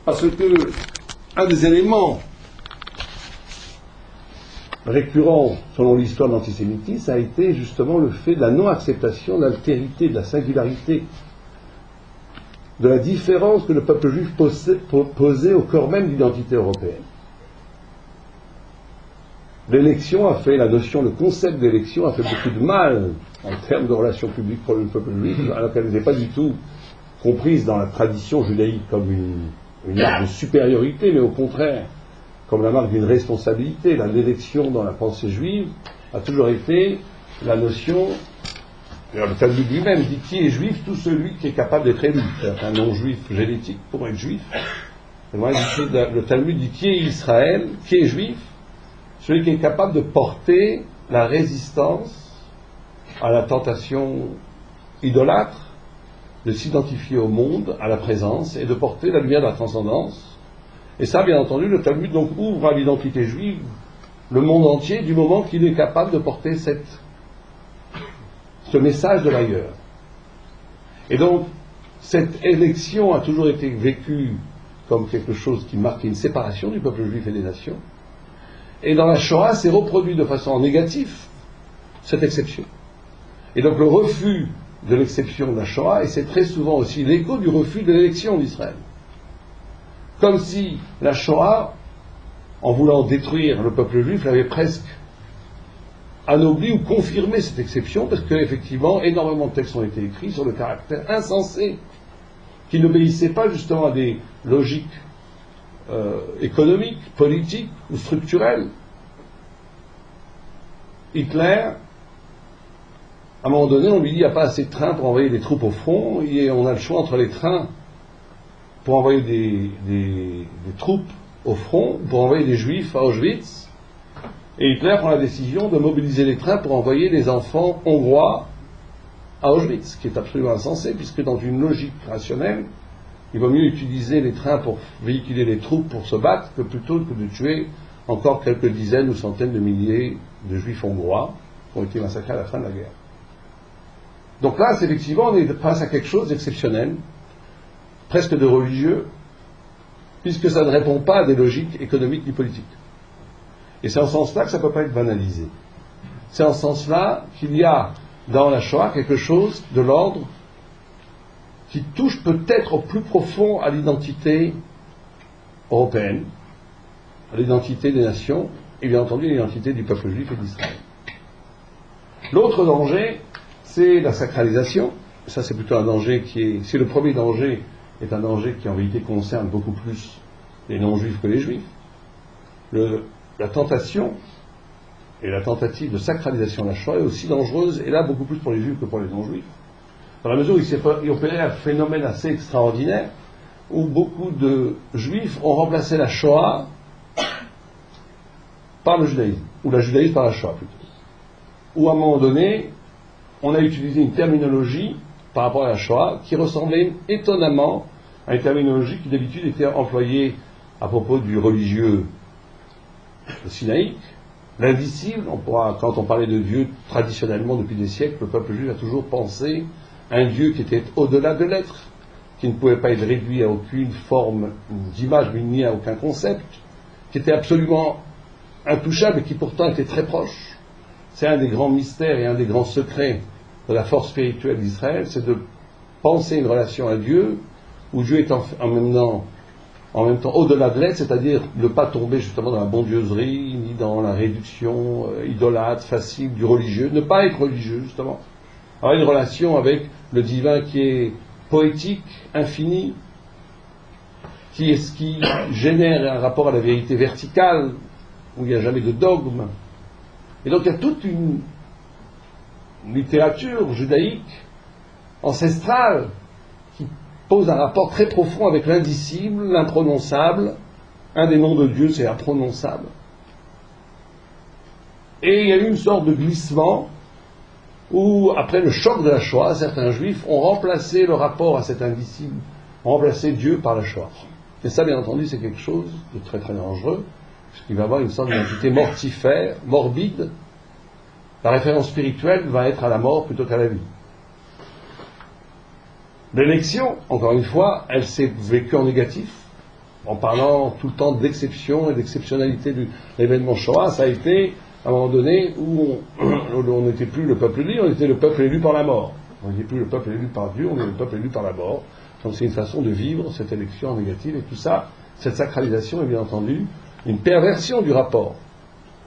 Parce que un des éléments récurrents selon l'histoire de l'antisémitisme a été justement le fait de la non-acceptation de l'altérité, de la singularité, de la différence que le peuple juif posait au corps même de l'identité européenne. L'élection a fait, la notion, le concept d'élection a fait beaucoup de mal en termes de relations publiques pour le peuple juif, alors qu'elle n'était pas du tout comprise dans la tradition judaïque comme une marque de supériorité, mais au contraire, comme la marque d'une responsabilité. L'élection dans la pensée juive a toujours été la notion. Alors, le Talmud lui-même dit qui est juif, tout celui qui est capable d'être élu. C'est un non-juif génétique pour être juif. Le Talmud dit qui est Israël, qui est juif, celui qui est capable de porter la résistance à la tentation idolâtre, de s'identifier au monde, à la présence, et de porter la lumière de la transcendance. Et ça, bien entendu, le Talmud donc ouvre à l'identité juive le monde entier du moment qu'il est capable de porter ce message de l'ailleurs. Et donc, cette élection a toujours été vécue comme quelque chose qui marquait une séparation du peuple juif et des nations. Et dans la Shoah, c'est reproduit de façon négative, cette exception. Et donc le refus de l'exception de la Shoah, et c'est très souvent aussi l'écho du refus de l'élection d'Israël. Comme si la Shoah, en voulant détruire le peuple juif, l'avait presque anobli ou confirmé cette exception, parce qu'effectivement, énormément de textes ont été écrits sur le caractère insensé, qui n'obéissait pas justement à des logiques économiques, politiques ou structurelles. Hitler, à un moment donné, on lui dit qu'il n'y a pas assez de trains pour envoyer des troupes au front, et on a le choix entre les trains pour envoyer des troupes au front, pour envoyer des juifs à Auschwitz. Et Hitler prend la décision de mobiliser les trains pour envoyer des enfants hongrois à Auschwitz, ce qui est absolument insensé, puisque dans une logique rationnelle, il vaut mieux utiliser les trains pour véhiculer les troupes pour se battre, que plutôt que de tuer encore quelques dizaines ou centaines de milliers de juifs hongrois qui ont été massacrés à la fin de la guerre. Donc là, effectivement, on est face à quelque chose d'exceptionnel, presque de religieux, puisque ça ne répond pas à des logiques économiques ni politiques. Et c'est en ce sens-là que ça ne peut pas être banalisé. C'est en ce sens-là qu'il y a dans la Shoah quelque chose de l'ordre qui touche peut-être au plus profond à l'identité européenne, à l'identité des nations, et bien entendu l'identité du peuple juif et d'Israël. L'autre danger, c'est la sacralisation. Ça, c'est plutôt un danger qui est... Si le premier danger est un danger qui en réalité concerne beaucoup plus les non-juifs que les juifs, la tentation et la tentative de sacralisation de la Shoah est aussi dangereuse, et là beaucoup plus pour les juifs que pour les non-juifs, dans la mesure où il s'est opéré un phénomène assez extraordinaire, où beaucoup de juifs ont remplacé la Shoah par le judaïsme, ou la judaïsme par la Shoah plutôt. Où à un moment donné, on a utilisé une terminologie par rapport à la Shoah qui ressemblait étonnamment à une terminologie qui d'habitude était employée à propos du religieux sinaïque, l'indicible. Quand on parlait de Dieu traditionnellement depuis des siècles, le peuple juif a toujours pensé à un Dieu qui était au-delà de l'être, qui ne pouvait pas être réduit à aucune forme d'image, ni à aucun concept, qui était absolument intouchable et qui pourtant était très proche. C'est un des grands mystères et un des grands secrets de la force spirituelle d'Israël, c'est de penser une relation à Dieu, où Dieu est en même temps au-delà de l'être, c'est-à-dire ne pas tomber justement dans la bondieuserie, ni dans la réduction idolâtre, facile du religieux, ne pas être religieux justement, avoir une relation avec le divin qui est poétique, infini, qui génère un rapport à la vérité verticale, où il n'y a jamais de dogme. Et donc il y a toute une littérature judaïque ancestrale qui pose un rapport très profond avec l'indicible, l'imprononçable. Un des noms de Dieu, c'est imprononçable. Et il y a eu une sorte de glissement où, après le choc de la Shoah, certains juifs ont remplacé le rapport à cet indicible, ont remplacé Dieu par la Shoah. Et ça, bien entendu, c'est quelque chose de très très dangereux, puisqu'il va y avoir une sorte d'identité mortifère, morbide. La référence spirituelle va être à la mort plutôt qu'à la vie. L'élection, encore une fois, elle s'est vécue en négatif. en parlant tout le temps d'exception et d'exceptionnalité de l'événement Shoah, ça a été à un moment donné où on n'était plus le peuple libre, on était le peuple élu par la mort. On n'était plus le peuple élu par Dieu, on est le peuple élu par la mort. Donc c'est une façon de vivre cette élection négative, et tout ça, cette sacralisation est bien entendu une perversion du rapport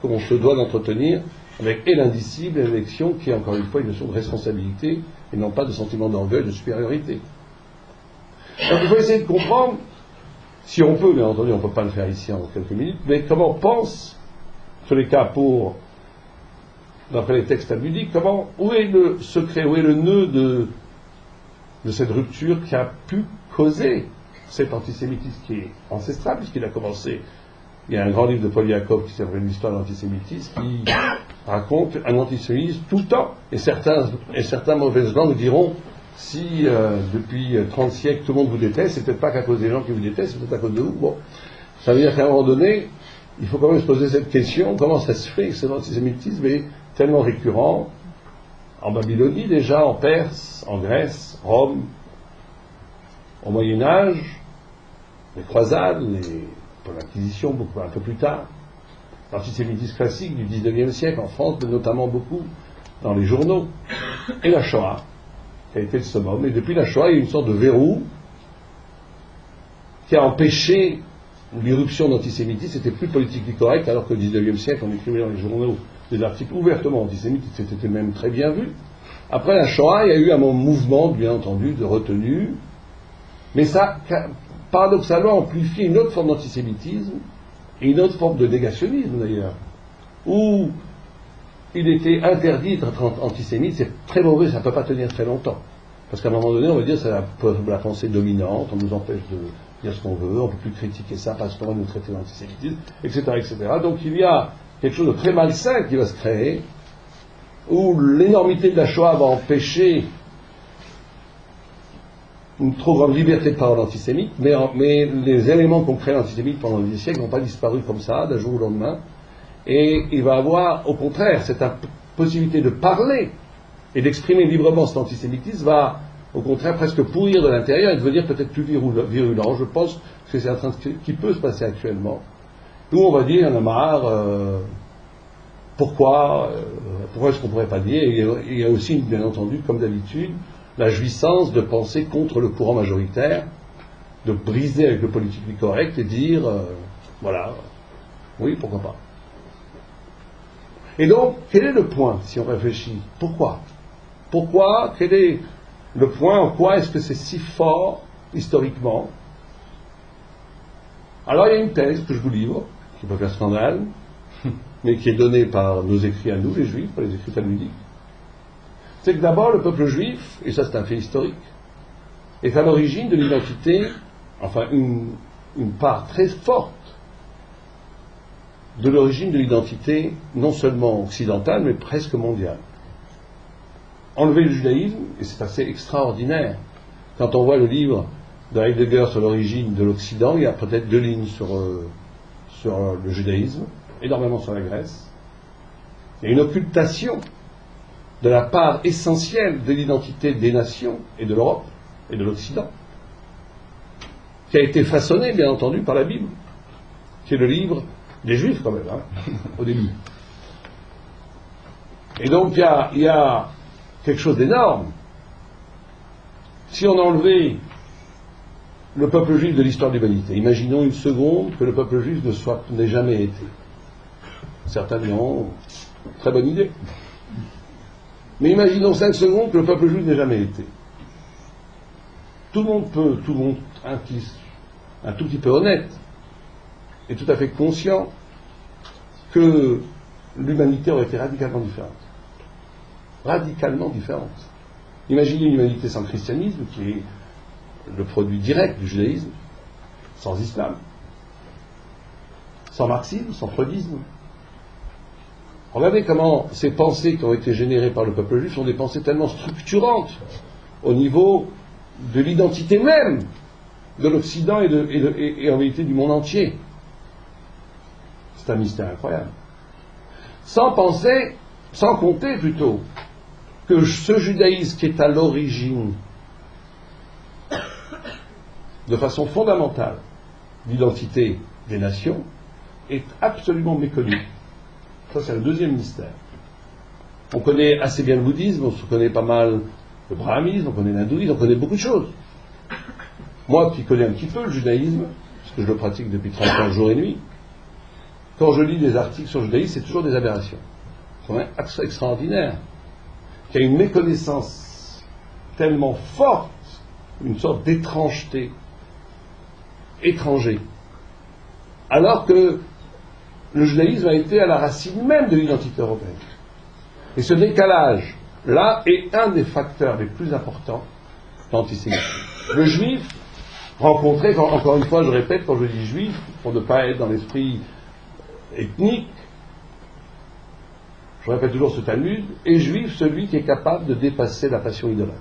qu'on se doit d'entretenir avec et l'indicible et l'élection qui est encore une fois une notion de responsabilité et non pas de sentiment d'orgueil, de supériorité. Donc il faut essayer de comprendre, si on peut, bien entendu on ne peut pas le faire ici en quelques minutes, mais comment pense, sur les cas pour, d'après les textes talmudiques, où est le secret, où est le nœud de cette rupture qui a pu causer cet antisémitisme qui est ancestral, puisqu'il a commencé. Il y a un grand livre de Paul Jacob qui s'appelle l'histoire de l'antisémitisme, qui raconte un antisémitisme tout le temps. Et certains mauvaises langues diront, si depuis 30 siècles tout le monde vous déteste, c'est peut-être pas qu'à cause des gens qui vous détestent, c'est peut-être à cause de vous. Bon, ça veut dire qu'à un moment donné, il faut quand même se poser cette question, comment ça se fait que cet antisémitisme est tellement récurrent en Babylonie déjà, en Perse, en Grèce, Rome, au Moyen-Âge, les croisades, pour l'Inquisition, un peu plus tard, l'antisémitisme classique du XIXe siècle en France, mais notamment beaucoup dans les journaux, et la Shoah, qui a été le summum. Et depuis la Shoah, il y a une sorte de verrou qui a empêché l'irruption d'antisémitisme. C'était plus politiquement correct, alors qu'au XIXe siècle, on écrivait dans les journaux des articles ouvertement antisémites, c'était même très bien vu. Après la Shoah, il y a eu un mouvement, bien entendu, de retenue, mais ça, paradoxalement, amplifié une autre forme d'antisémitisme, et une autre forme de négationnisme d'ailleurs, où il était interdit d'être antisémite. C'est très mauvais, ça ne peut pas tenir très longtemps. Parce qu'à un moment donné, on va dire c'est la pensée dominante, on nous empêche de dire ce qu'on veut, on ne peut plus critiquer ça parce qu'on va nous traiter d'antisémitisme, etc., etc. Donc il y a quelque chose de très malsain qui va se créer, où l'énormité de la Shoah va empêcher une trop grande liberté de parole antisémite, mais les éléments qu'on crée l'antisémite pendant des siècles n'ont pas disparu comme ça, d'un jour au lendemain, et il va avoir, au contraire, cette possibilité de parler et d'exprimer librement cet antisémitisme va, au contraire, presque pourrir de l'intérieur et devenir peut-être plus virulent. Je pense que c'est un train qui peut se passer actuellement, où on va dire, il y en a marre, pourquoi est-ce qu'on ne pourrait pas dire, et il y a aussi, bien entendu, comme d'habitude, la jouissance de penser contre le courant majoritaire, de briser avec le politiquement correct et dire, voilà, oui, pourquoi pas. Et donc, quel est le point, si on réfléchit? Pourquoi? Quel est le point? En quoi est-ce que c'est si fort, historiquement? Alors, il y a une thèse que je vous livre, qui peut faire scandale, mais qui est donnée par nos écrits à nous, les Juifs, par les écrits talmudiques. C'est que d'abord, le peuple juif, et ça c'est un fait historique, est à l'origine de l'identité, enfin une part très forte de l'origine de l'identité, non seulement occidentale, mais presque mondiale. Enlever le judaïsme, et c'est assez extraordinaire, quand on voit le livre de Heidegger sur l'origine de l'Occident, il y a peut-être 2 lignes sur le judaïsme, énormément sur la Grèce. Il y a une occultation de la part essentielle de l'identité des nations et de l'Europe et de l'Occident, qui a été façonnée, bien entendu, par la Bible, qui est le livre des Juifs, quand même, au début. Et donc, il y a quelque chose d'énorme. Si on enlevait le peuple juif de l'histoire de l'humanité, imaginons une seconde que le peuple juif n'ait jamais été. Certains diront, très bonne idée. Mais imaginons 5 secondes que le peuple juif n'ait jamais été. Tout le monde un tout petit peu honnête, est tout à fait conscient que l'humanité aurait été radicalement différente. Radicalement différente. Imaginez une humanité sans christianisme, qui est le produit direct du judaïsme, sans islam, sans marxisme, sans freudisme. Regardez comment ces pensées qui ont été générées par le peuple juif sont des pensées tellement structurantes au niveau de l'identité même de l'Occident et en vérité du monde entier. C'est un mystère incroyable. Sans compter plutôt que ce judaïsme qui est à l'origine, de façon fondamentale, d'identité des nations est absolument méconnu. Ça, c'est le deuxième mystère. On connaît assez bien le bouddhisme, on se connaît pas mal le brahmanisme, on connaît l'hindouisme, on connaît beaucoup de choses. Moi qui connais un petit peu le judaïsme, parce que je le pratique depuis 30 ans jour et nuit, quand je lis des articles sur le judaïsme, c'est toujours des aberrations. C'est quand même extraordinaire. Qu'il y a une méconnaissance tellement forte, une sorte d'étrangeté, étranger. Alors que le judaïsme a été à la racine même de l'identité européenne. Et ce décalage-là est un des facteurs les plus importants de l'antisémitisme. Le juif rencontré, encore une fois je répète, quand je dis juif, pour ne pas être dans l'esprit ethnique, je répète toujours ce Talmud, est juif celui qui est capable de dépasser la passion idolâtre.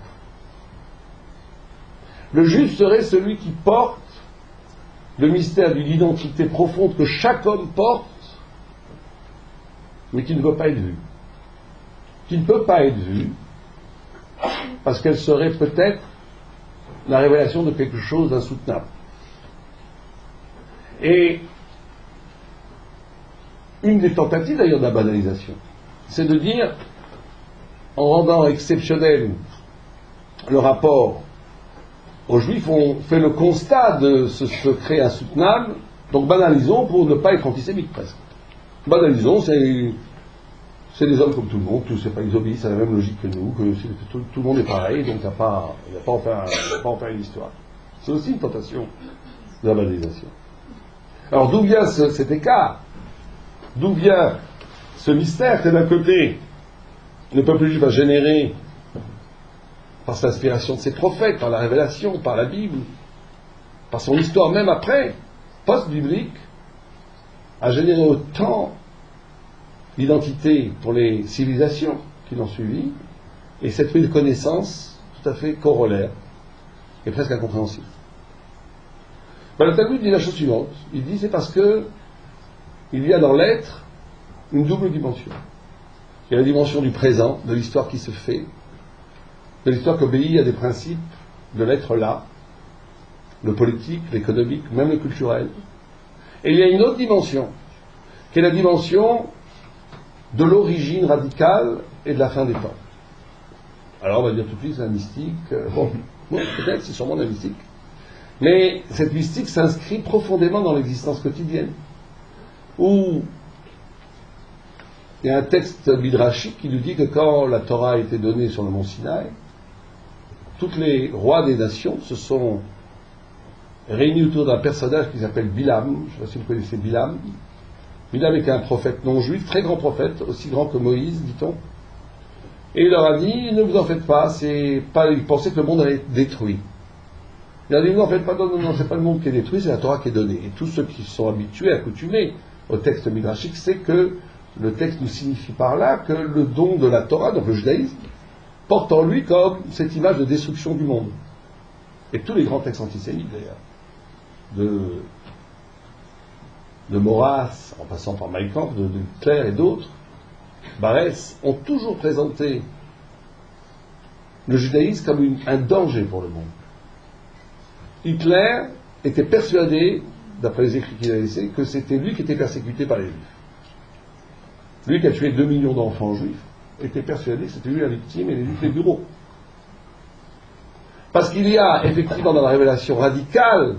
Le juif serait celui qui porte le mystère d'une identité profonde que chaque homme porte, mais qui ne veut pas être vu. Qui ne peut pas être vue, parce qu'elle serait peut-être la révélation de quelque chose d'insoutenable. Et une des tentatives d'ailleurs de la banalisation, c'est de dire, en rendant exceptionnel le rapport aux Juifs, on fait le constat de ce secret insoutenable, donc banalisons pour ne pas être antisémite presque. Banalisons, c'est des hommes comme tout le monde, ils obéissent à la même logique que nous, que tout le monde est pareil, donc il n'y a pas à en faire une histoire. C'est aussi une tentation de la banalisation. Alors d'où vient cet écart? D'où vient ce mystère que d'un côté, le peuple juif a généré par l'inspiration de ses prophètes, par la révélation, par la Bible, par son histoire même après, post-biblique, a généré autant d'identité pour les civilisations qui l'ont suivi, et cette prise de connaissance tout à fait corollaire et presque incompréhensible. Le Talmud dit la chose suivante, il dit c'est parce que il y a dans l'être une double dimension. Il y a la dimension du présent, de l'histoire qui se fait, de l'histoire qui obéit à des principes de l'être là, le politique, l'économique, même le culturel. Et il y a une autre dimension, qui est la dimension de l'origine radicale et de la fin des temps. Alors on va dire tout de suite c'est un mystique, bon peut-être c'est sûrement un mystique, mais cette mystique s'inscrit profondément dans l'existence quotidienne, où il y a un texte midrashique qui nous dit que quand la Torah a été donnée sur le mont Sinaï, tous les rois des nations se sont réunis autour d'un personnage qui s'appelle Bilam. Je ne sais pas si vous connaissez Bilam. Bilam était un prophète non juif, très grand prophète, aussi grand que Moïse, dit-on. Et il leur a dit, ne vous en faites pas, il pensait que le monde allait être détruit. Il a dit, ne vous en faites pas, non, c'est pas le monde qui est détruit, c'est la Torah qui est donnée. Et tous ceux qui sont habitués, accoutumés au texte midrashique, c'est que le texte nous signifie par là que le don de la Torah, donc le judaïsme, porte en lui comme cette image de destruction du monde. Et tous les grands textes antisémites d'ailleurs, de Maurras, en passant par Mein Kampf, de Hitler et d'autres, Barès, ont toujours présenté le judaïsme comme un danger pour le monde. Hitler était persuadé, d'après les écrits qu'il a laissés, que c'était lui qui était persécuté par les juifs. Lui qui a tué 2 millions d'enfants juifs était persuadé que c'était lui la victime et les juifs les bureaux. Parce qu'il y a effectivement dans la révélation radicale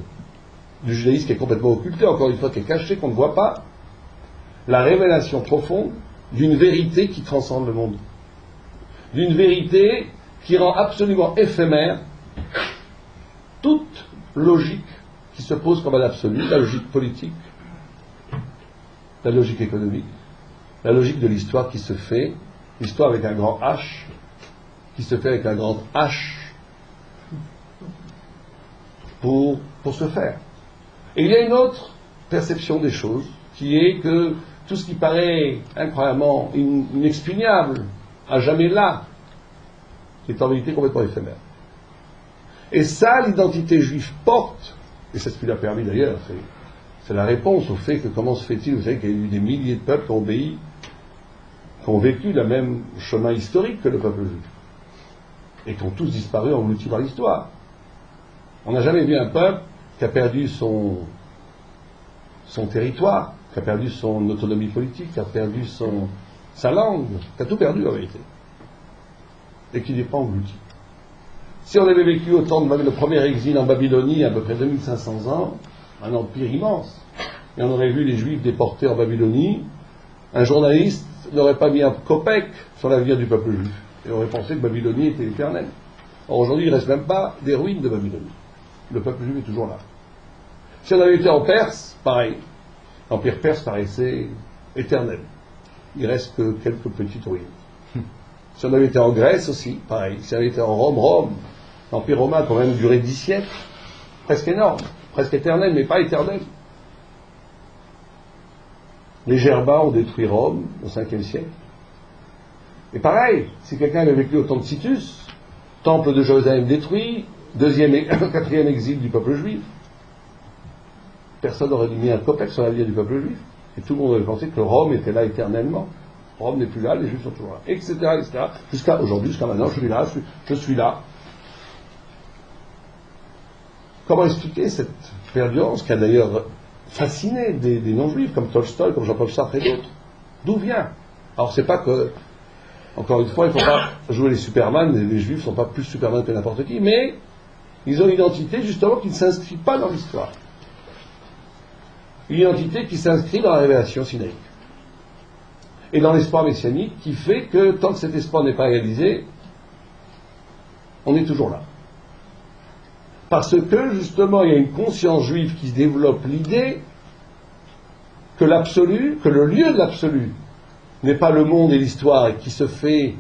du judaïsme qui est complètement occulté, encore une fois qui est caché, qu'on ne voit pas, la révélation profonde d'une vérité qui transcende le monde. D'une vérité qui rend absolument éphémère toute logique qui se pose comme à l'absolu, la logique politique, la logique économique, la logique de l'histoire qui se fait, l'histoire avec un grand H, qui se fait avec un grand H pour se faire. Et il y a une autre perception des choses, qui est que tout ce qui paraît incroyablement inexpugnable, à jamais là, est en vérité complètement éphémère. Et ça, l'identité juive porte, et c'est ce qui l'a permis d'ailleurs, c'est la réponse au fait que comment se fait-il, vous savez qu'il y a eu des milliers de peuples qui ont obéi, qui ont vécu le même chemin historique que le peuple juif, et qui ont tous disparu engloutis par l'histoire. On n'a jamais vu un peuple qui a perdu son son territoire, qui a perdu son autonomie politique, qui a perdu sa langue, qui a tout perdu en vérité, et qui n'est pas englouti. Si on avait vécu au temps de le premier exil en Babylonie, à peu près 2500 ans, un empire immense, et on aurait vu les Juifs déportés en Babylonie, un journaliste n'aurait pas mis un copec sur l'avenir du peuple juif, et aurait pensé que Babylonie était éternelle. Or aujourd'hui, il ne reste même pas des ruines de Babylonie. Le peuple juif est toujours là. Si on avait été en Perse, pareil. L'empire perse paraissait éternel. Il reste que quelques petites ruines. Si on avait été en Grèce aussi, pareil. Si on avait été en Rome, l'empire romain a quand même duré 10 siècles, presque énorme, presque éternel, mais pas éternel. Les Germains ont détruit Rome au 5e siècle. Et pareil, si quelqu'un avait vécu au temps de Titus, temple de Jérusalem détruit, 4e exil du peuple juif, personne n'aurait mis un copec sur la vie du peuple juif. Et tout le monde aurait pensé que Rome était là éternellement. Rome n'est plus là, les Juifs sont toujours là, etc., etc. Jusqu'à aujourd'hui, jusqu'à maintenant, je suis là. Comment expliquer cette perdurance qui a d'ailleurs fasciné des non-juifs, comme Tolstoï, comme Jean-Paul Sartre et d'autres? D'où vient? Alors c'est pas que, encore une fois, il ne faut pas jouer les Superman, les Juifs ne sont pas plus Superman que n'importe qui, mais ils ont une identité justement qui ne s'inscrit pas dans l'histoire. Une identité qui s'inscrit dans la révélation sinaïque. Et dans l'espoir messianique qui fait que tant que cet espoir n'est pas réalisé, on est toujours là. Parce que justement il y a une conscience juive qui se développe l'idée que l'absolu, que le lieu de l'absolu n'est pas le monde et l'histoire et qui se fait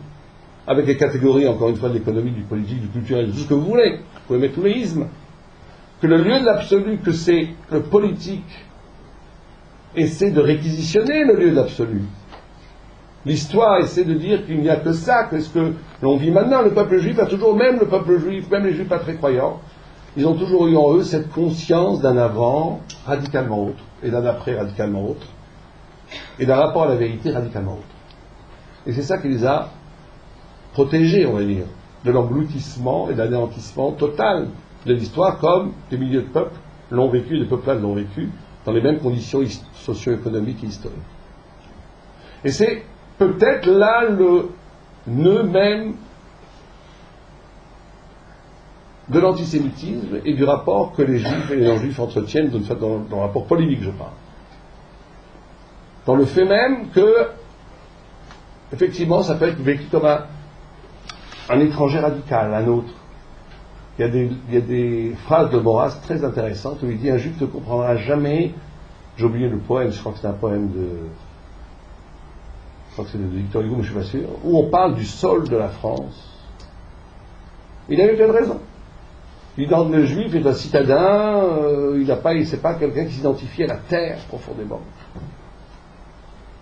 avec les catégories, encore une fois, de l'économie, du politique, du culturel, de tout ce que vous voulez. Vous pouvez mettre tous les ismes. Que le lieu de l'absolu, que c'est le politique, essaie de réquisitionner le lieu de l'absolu. L'histoire essaie de dire qu'il n'y a que ça, que ce que l'on vit maintenant. Le peuple juif a toujours, même le peuple juif, même les juifs pas très croyants, ils ont toujours eu en eux cette conscience d'un avant radicalement autre, et d'un après radicalement autre, et d'un rapport à la vérité radicalement autre. Et c'est ça qui les a protégés, on va dire, de l'engloutissement et de l'anéantissement total de l'histoire, comme des milliers de peuples l'ont vécu, des peuplades l'ont vécu, dans les mêmes conditions socio-économiques et historiques. Et c'est peut-être là le nœud même de l'antisémitisme et du rapport que les juifs et les non-juifs entretiennent, dans le rapport polémique, je parle. Dans le fait même que, effectivement, ça peut être vécu comme un étranger radical, un autre. Il y a des phrases de Maurras très intéressantes où il dit: un juif ne comprendra jamais, j'ai oublié le poème, je crois que c'est un poème je crois que c'est de Victor Hugo, mais je ne suis pas sûr, où on parle du sol de la France. Il avait plein de raisons. Le juif est un citadin, c'est pas quelqu'un qui s'identifie à la terre profondément.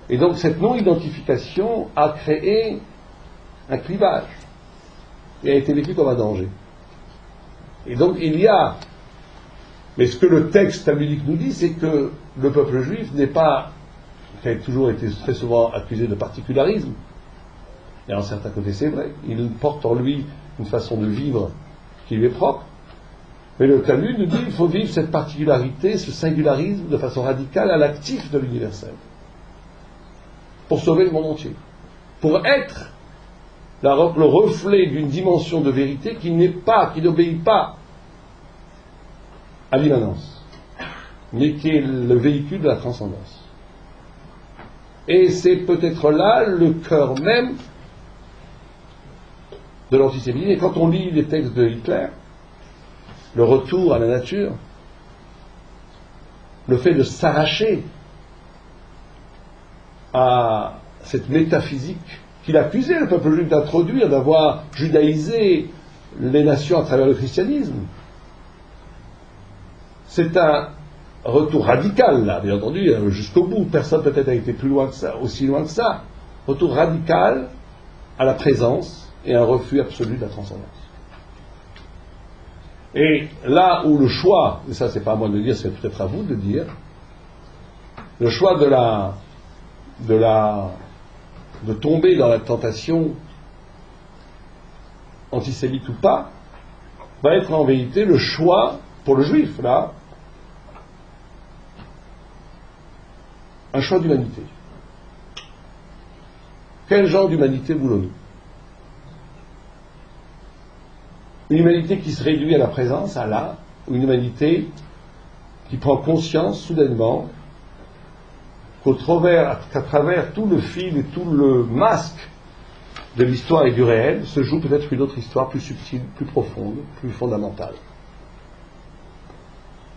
Et donc cette non-identification a créé un clivage et a été vécu comme un danger. Et donc il y a, mais ce que le texte talmudique nous dit, c'est que le peuple juif n'est pas, qui a toujours été très souvent accusé de particularisme, et en certains côtés c'est vrai, il porte en lui une façon de vivre qui lui est propre, mais le Talmud nous dit qu'il faut vivre cette particularité, ce singularisme de façon radicale à l'actif de l'universel, pour sauver le monde entier, pour être le reflet d'une dimension de vérité qui n'obéit pas à l'immanence, mais qui est le véhicule de la transcendance. Et c'est peut-être là le cœur même de l'antisémitisme. Et quand on lit les textes de Hitler, le retour à la nature, le fait de s'arracher à cette métaphysique qu'il accusait le peuple juif d'introduire, d'avoir judaïsé les nations à travers le christianisme, c'est un retour radical, là, bien entendu, jusqu'au bout. Personne peut-être a été plus loin que ça, aussi loin que ça. Retour radical à la présence et un refus absolu de la transcendance. Et là où le choix, et ça c'est pas à moi de le dire, c'est peut-être à vous de le dire, le choix de tomber dans la tentation antisémite ou pas, va être en vérité le choix, pour le juif, là, un choix d'humanité. Quel genre d'humanité voulons-nous? Une humanité qui se réduit à la présence, à là, ou une humanité qui prend conscience soudainement qu'à travers tout le fil et tout le masque de l'histoire et du réel se joue peut-être une autre histoire plus subtile, plus profonde, plus fondamentale.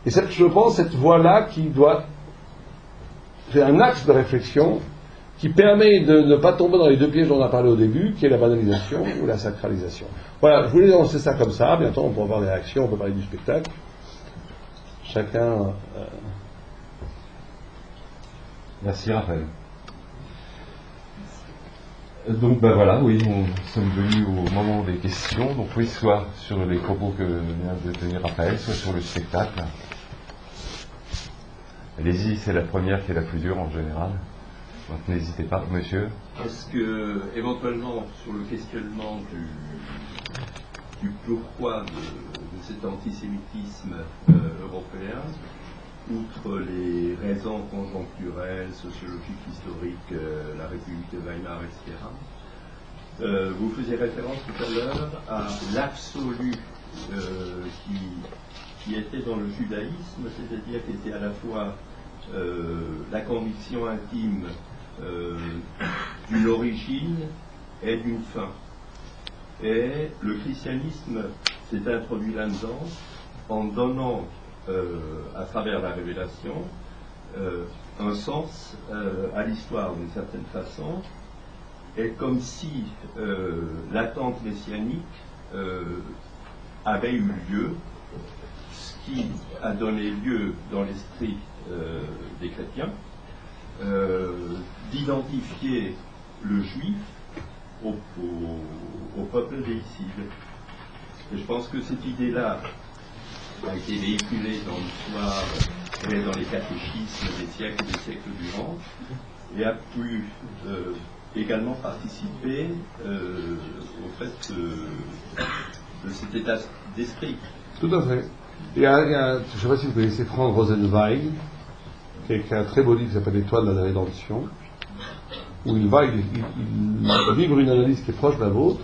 Et je pense cette voie-là qui doit faire un axe de réflexion qui permet de ne pas tomber dans les deux pièges dont on a parlé au début, qui est la banalisation ou la sacralisation. Voilà, je voulais lancer ça comme ça. Bientôt on pourra voir des réactions, on peut parler du spectacle. Chacun... Merci Raphaël. Donc ben voilà, oui, nous sommes venus au moment des questions. Donc oui, soit sur les propos que vient de tenir Raphaël, soit sur le spectacle. Allez-y, c'est la première qui est la plus dure en général. Donc n'hésitez pas, monsieur. Est-ce que, éventuellement, sur le questionnement du pourquoi de cet antisémitisme européen, outre les raisons conjoncturelles, sociologiques, historiques, la République de Weimar, etc., vous faisiez référence tout à l'heure à l'absolu qui était dans le judaïsme, c'est-à-dire qui était à la fois la conviction intime d'une origine et d'une fin. Et le christianisme s'est introduit là-dedans en donnant, à travers la révélation, un sens à l'histoire d'une certaine façon, et comme si l'attente messianique avait eu lieu, ce qui a donné lieu dans l'esprit des chrétiens d'identifier le juif au peuple déicide. Et je pense que cette idée-là a été véhiculée dans l'histoire et dans les catéchismes des siècles et des siècles durant, et a pu également participer au fait de cet état d'esprit. Tout à fait. Je ne sais pas si vous connaissez Frank Rosenzweig, qui a écrit un très beau livre qui s'appelle L'étoile de la rédemption, où il livre une analyse qui est proche de la vôtre,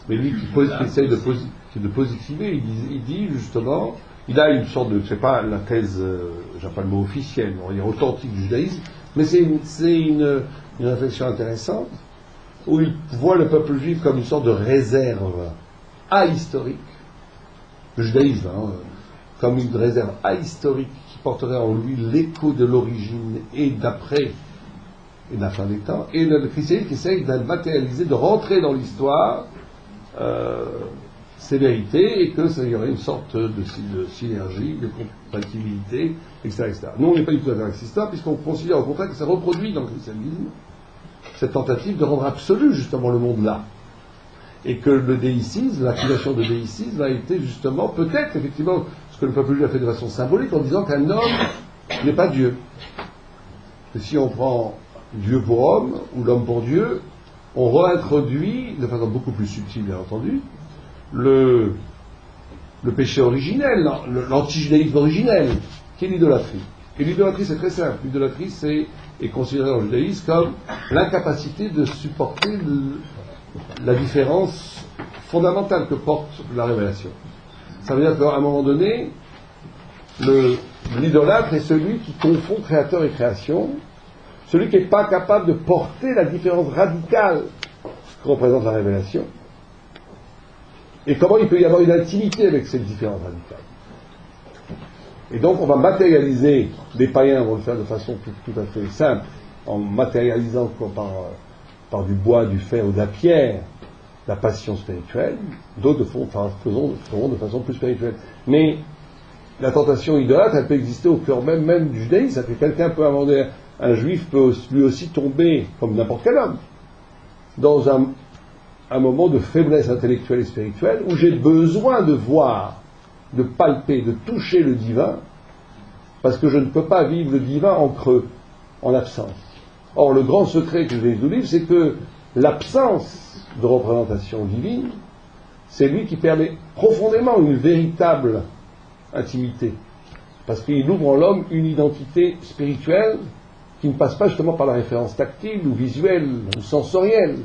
mais lui qui essaye de positiver. Il dit justement, il a une sorte de, je ne sais pas la thèse, j'aime pas le mot officiel, on va dire authentique du judaïsme, mais c'est une réflexion intéressante, où il voit le peuple juif comme une sorte de réserve ahistorique, le judaïsme, comme une réserve ahistorique qui porterait en lui l'écho de l'origine et d'après, et de la fin des temps, et le christianisme qui essaye de matérialiser, de rentrer dans l'histoire ces vérités, et que ça y aurait une sorte de synergie, de compatibilité, etc. Nous, on n'est pas du tout d'accord avec ça, puisqu'on considère au contraire que ça reproduit dans le christianisme cette tentative de rendre absolu justement le monde là. Et que le déicisme, l'accusation de déicisme a été justement, peut-être effectivement, ce que le peuple juif a fait de façon symbolique, en disant qu'un homme n'est pas Dieu. Que si on prend Dieu pour homme, ou l'homme pour Dieu, on réintroduit, de façon beaucoup plus subtile bien entendu, le péché originel, l'antijudaïsme originel, qui est l'idolâtrie. Et l'idolâtrie, c'est très simple. L'idolâtrie, est considérée dans le judaïsme comme l'incapacité de supporter la différence fondamentale que porte la révélation. Ça veut dire qu'à un moment donné, l'idolâtre est celui qui confond créateur et création, celui qui n'est pas capable de porter la différence radicale que représente la révélation, et comment il peut y avoir une intimité avec cette différence radicale. Et donc on va matérialiser, les païens vont le faire de façon tout à fait simple, en matérialisant par du bois, du fer ou de la pierre, la passion spirituelle. D'autres feront de façon plus spirituelle. Mais la tentation idolâtre, elle peut exister au cœur même du judaïsme. Ça fait que quelqu'un peut amender, un juif peut lui aussi tomber, comme n'importe quel homme, dans un moment de faiblesse intellectuelle et spirituelle, où j'ai besoin de voir, de palper, de toucher le divin, parce que je ne peux pas vivre le divin en creux, en absence. Or, le grand secret que je vais vous livre, c'est que l'absence de représentation divine, c'est lui qui permet profondément une véritable intimité. Parce qu'il ouvre en l'homme une identité spirituelle qui ne passe pas justement par la référence tactile ou visuelle ou sensorielle,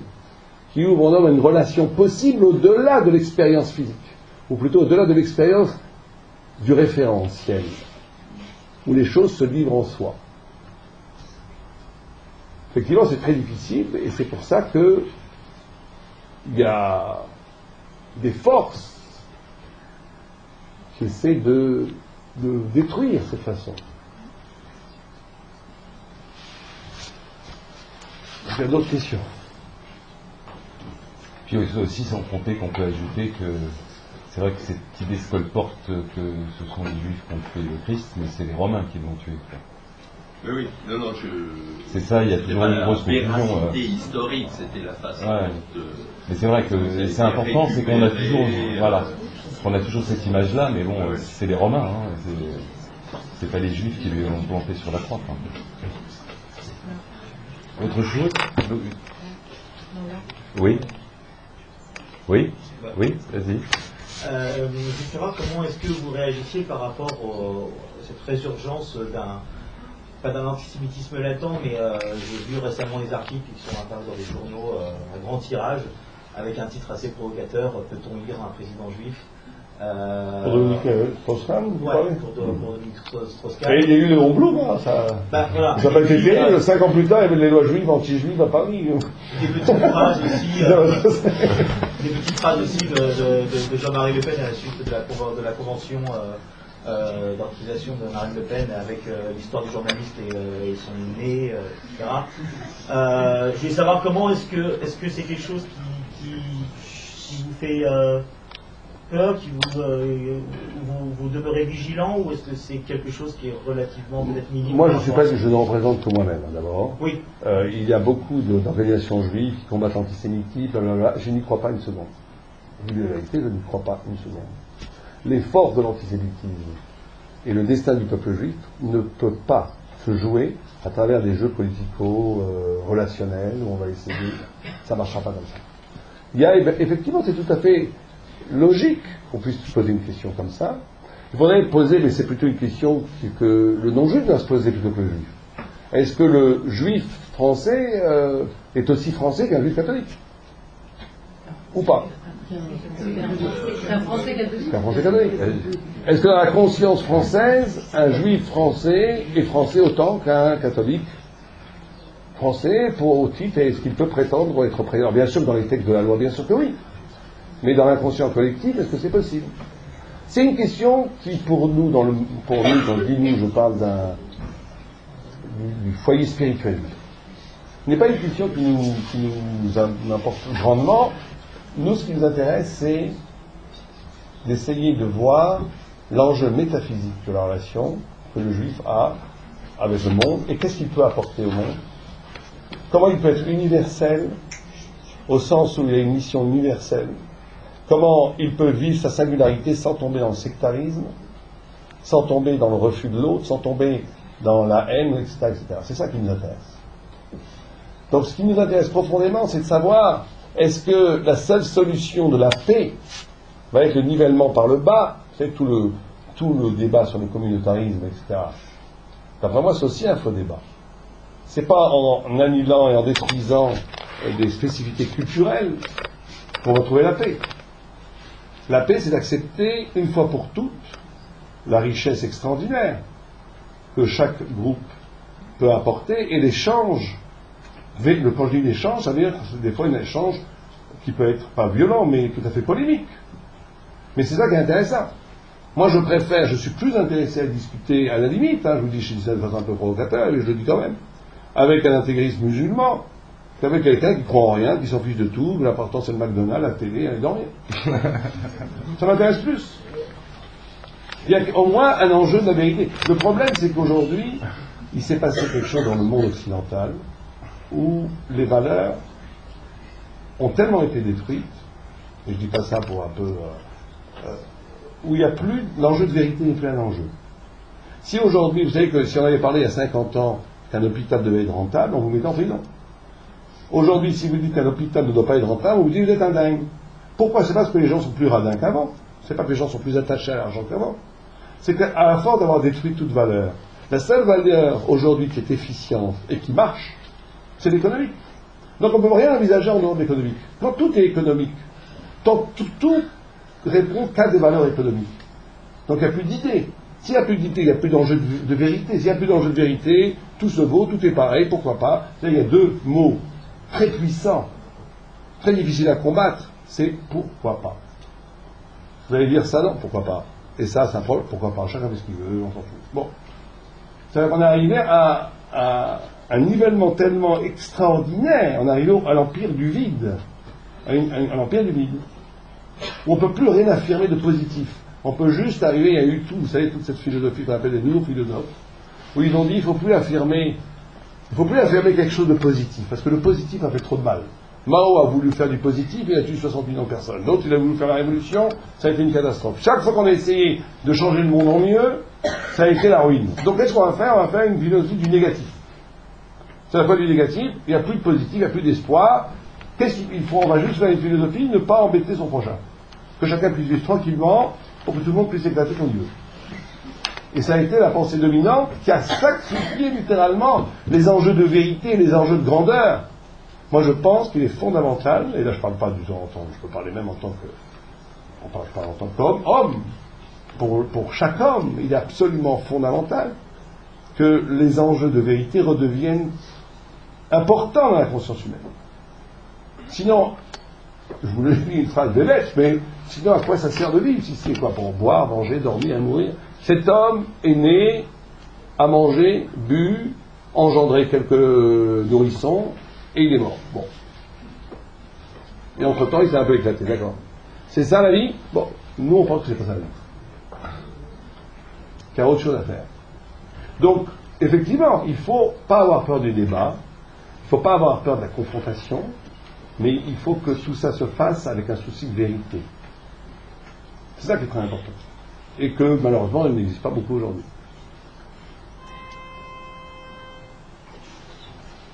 qui ouvre en homme une relation possible au-delà de l'expérience physique, ou plutôt au-delà de l'expérience du référentiel, où les choses se livrent en soi. Effectivement, c'est très difficile, et c'est pour ça que il y a des forces qui essaient de détruire cette façon. Il y a d'autres questions. Puis aussi, sans compter qu'on peut ajouter que c'est vrai que cette idée se colporte que ce sont les Juifs qui ont tué le Christ, mais c'est les Romains qui l'ont tué. Oui, non, c'est ça, il y a toujours une grosse confusion. La véracité historique, c'était la façon de... Mais c'est vrai que c'est important, c'est qu'on a toujours, qu'on a toujours cette image-là, mais bon, c'est les Romains, c'est pas les Juifs qui l'ont planté sur la croix. Autre chose? Oui, vas-y. Je veux savoir comment est-ce que vous réagissiez par rapport à cette résurgence pas d'un antisémitisme latent, mais j'ai vu récemment des articles qui sont apparus dans les journaux à grand tirage, avec un titre assez provocateur, peut-on lire un président juif Pour Dominique Strauss-Kahn, vous parlez? Pour Dominique Strauss-Kahn. Et il y a eu le Hombloum, ça. Voilà. Ça s'appelle terrible. 5 ans plus tard, il y avait les lois juives, anti-juives à Paris. Des petites phrases aussi, de Jean-Marie Le Pen à la suite de la convention d'organisation de Marine Le Pen avec l'histoire du journaliste et son nez, etc. Je voulais savoir comment est-ce que c'est quelque chose qui vous fait peur, qui vous demeurez vigilant, ou est-ce que c'est quelque chose qui est relativement peut-être minime? Moi, je ne représente que moi-même, d'abord. Oui. Il y a beaucoup d'organisations juives qui combattent l'antisémitisme, blablabla. Je n'y crois pas une seconde. Je vous dis la vérité, je n'y crois pas une seconde. Les forces de l'antisémitisme et le destin du peuple juif ne peuvent pas se jouer à travers des jeux politico-relationnels où on va essayer. Ça ne marchera pas comme ça. Il y a, effectivement, c'est tout à fait logique qu'on puisse poser une question comme ça. Il faudrait poser, mais c'est plutôt une question que le non-juif doit se poser plutôt que le juif. Est-ce que le juif français est aussi français qu'un juif catholique? Ou pas? C'est un Français catholique. C'est un Français catholique. Est-ce que dans la conscience française, un juif français est français autant qu'un catholique français au titre, est-ce qu'il peut prétendre être présent? Bien sûr que dans les textes de la loi, bien sûr que oui. Mais dans l'inconscient collectif, est-ce que c'est possible? C'est une question qui, pour nous, quand je dis nous, je parle du foyer spirituel, n'est pas une question qui nous importe grandement. Nous, ce qui nous intéresse, c'est d'essayer de voir l'enjeu métaphysique de la relation que le juif a avec le monde et qu'est-ce qu'il peut apporter au monde. Comment il peut être universel, au sens où il a une mission universelle. Comment il peut vivre sa singularité sans tomber dans le sectarisme, sans tomber dans le refus de l'autre, sans tomber dans la haine, etc., etc. C'est ça qui nous intéresse. Donc ce qui nous intéresse profondément, c'est de savoir, est-ce que la seule solution de la paix va être le nivellement par le bas? Vous savez, tout le débat sur le communautarisme, etc. D'après moi, c'est aussi un faux débat. C'est pas en annulant et en détruisant des spécificités culturelles qu'on va trouver la paix. La paix, c'est d'accepter une fois pour toutes la richesse extraordinaire que chaque groupe peut apporter et l'échange. Quand je dis l'échange, ça veut dire des fois un échange qui peut être pas violent, mais tout à fait polémique. Mais c'est ça qui est intéressant. Moi, je suis plus intéressé à discuter, à la limite, je vous dis, je dis ça de façon un peu provocateur, mais je le dis quand même, avec un intégriste musulman, qu'avec quelqu'un qui croit en rien, qui s'en fiche de tout, l'important c'est le McDonald's, la télé, et dans rien. Ça m'intéresse plus. Il y a au moins un enjeu de la vérité. Le problème, c'est qu'aujourd'hui, il s'est passé quelque chose dans le monde occidental où les valeurs ont tellement été détruites, et je dis pas ça pour un peu... où il n'y a plus... L'enjeu de vérité n'est plus un enjeu. Si aujourd'hui, vous savez que si on avait parlé il y a 50 ans qu'un hôpital devait être rentable, on vous mettait en prison. Aujourd'hui, si vous dites qu'un hôpital ne doit pas être rentable, on vous dit que vous êtes un dingue. Pourquoi? C'est pas parce que les gens sont plus radins qu'avant. C'est pas que les gens sont plus attachés à l'argent qu'avant. C'est qu'à la force d'avoir détruit toute valeur, La seule valeur aujourd'hui qui est efficiente et qui marche, c'est l'économique. Donc on ne peut rien envisager en dehors de l'économique. Quand tout est économique, tout répond qu'à des valeurs économiques. Donc il n'y a plus d'idées. S'il n'y a plus d'idées, il n'y a plus d'enjeu de vérité. S'il n'y a plus d'enjeu de vérité, tout se vaut, tout est pareil, pourquoi pas. Là, il y a deux mots très puissants, très difficiles à combattre, c'est pourquoi pas. Vous allez dire ça, non, pourquoi pas. Et ça, c'est un problème, pourquoi pas. Chacun fait ce qu'il veut, on s'en fout. Bon. C'est-à-dire qu'on est arrivé à un nivellement tellement extraordinaire, on arrive à l'empire du vide, à l'empire du vide, où on ne peut plus rien affirmer de positif. On peut juste arriver, il y a eu tout, vous savez, toute cette philosophie qu'on appelle les nouveaux philosophes, où ils ont dit il ne faut plus affirmer quelque chose de positif, parce que le positif a fait trop de mal. Mao a voulu faire du positif, il a tué 60 millions de personnes. D'autres, il a voulu faire la révolution, ça a été une catastrophe. Chaque fois qu'on a essayé de changer le monde en mieux, ça a été la ruine. Donc qu'est-ce qu'on va faire? On va faire une philosophie du négatif. C'est la fois du négatif, il n'y a plus de positif, il n'y a plus d'espoir. Qu'est-ce qu'il faut? On va juste faire une philosophie, ne pas embêter son prochain. Que chacun puisse vivre tranquillement, pour que tout le monde puisse éclater comme Dieu. Et ça a été la pensée dominante qui a sacrifié littéralement les enjeux de vérité et les enjeux de grandeur. Moi je pense qu'il est fondamental, et là je ne parle pas du temps en temps, je peux parler même en tant qu'homme, pour chaque homme, il est absolument fondamental que les enjeux de vérité redeviennent importants dans la conscience humaine. Sinon, je vous l'ai dit une phrase de lettre, mais sinon à quoi ça sert de vivre? Si c'est quoi? Pour boire, manger, dormir, mourir. Cet homme est né, a mangé, bu, engendré quelques nourrissons, et il est mort. Bon. Et entre-temps, il s'est un peu éclaté, d'accord. C'est ça la vie? Bon, nous on pense que c'est pas ça la vie. Qu'il y a autre chose à faire. Donc, effectivement, il ne faut pas avoir peur du débat, il ne faut pas avoir peur de la confrontation, mais il faut que tout ça se fasse avec un souci de vérité. C'est ça qui est très important. Et que, malheureusement, il n'existe pas beaucoup aujourd'hui.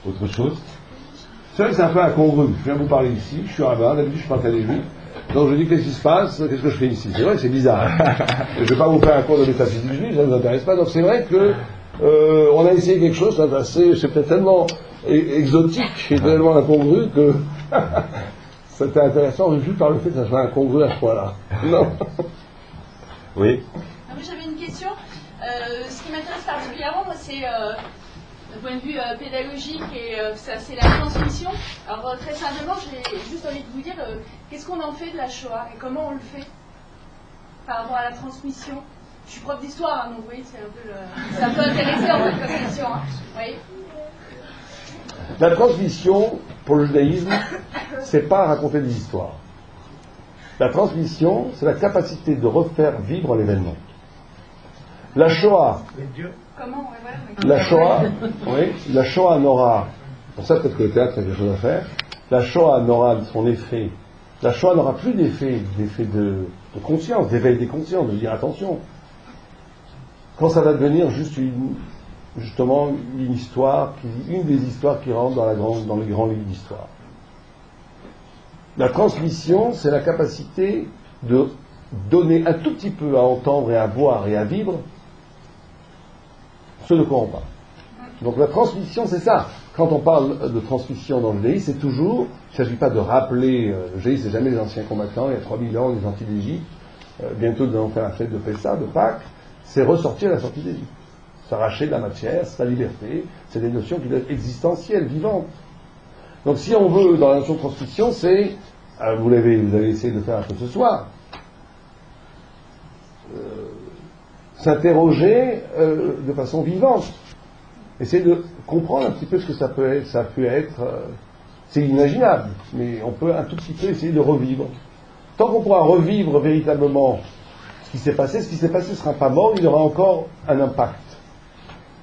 Autre chose? C'est vrai que c'est un peu incongru. Je viens vous parler ici, je suis rabbin, d'habitude je parle qu'à des juifs. Donc je dis qu'est-ce qui se passe, qu'est-ce que je fais ici? C'est vrai que c'est bizarre. Je ne vais pas vous faire un cours de métaphysique juive, ça ne vous intéresse pas. Donc c'est vrai que on a essayé quelque chose, c'est peut-être tellement exotique et tellement incongru que c'était intéressant juste par le fait que ça soit incongru à ce point-là. Non. Oui. J'avais une question. Ce qui m'intéresse particulièrement, moi, c'est d'un point de vue pédagogique et c'est la transmission. Alors très simplement, j'ai juste envie de vous dire qu'est-ce qu'on en fait de la Shoah et comment on le fait par rapport à la transmission. Je suis prof d'histoire, hein, donc vous voyez, c'est un peu intéressant en fait comme question. Hein. Oui. La transmission, pour le judaïsme, c'est pas raconter des histoires. La transmission, c'est la capacité de refaire vivre l'événement. La Shoah. Comment, la Shoah n'aura, pour ça peut-être que le théâtre a quelque chose à faire, la Shoah n'aura son effet, la Shoah n'aura plus d'effet de conscience, d'éveil des consciences, de dire attention. Quand ça va devenir juste justement une histoire, une des histoires qui rentre dans les grands livres d'histoire. La transmission, c'est la capacité de donner un tout petit peu à entendre et à voir et à vivre ce de quoi on parle. Donc la transmission, c'est ça. Quand on parle de transmission dans le judaïsme, c'est toujours, il ne s'agit pas de rappeler, le judaïsme, c'est jamais les anciens combattants, il y a 3000 ans, les gentils d'Égypte, bientôt nous allons faire la fête de Pessah, de Pâques, c'est ressortir la sortie d'Égypte. S'arracher de la matière, c'est la liberté, c'est des notions qui doivent être existentielles, vivantes. Donc si on veut, dans la notion de transmission, c'est, vous avez essayé de faire un peu ce soir, s'interroger de façon vivante, essayer de comprendre un petit peu ce que ça peut être, c'est inimaginable, mais on peut un tout petit peu essayer de revivre. Tant qu'on pourra revivre véritablement ce qui s'est passé ne sera pas mort, il aura encore un impact.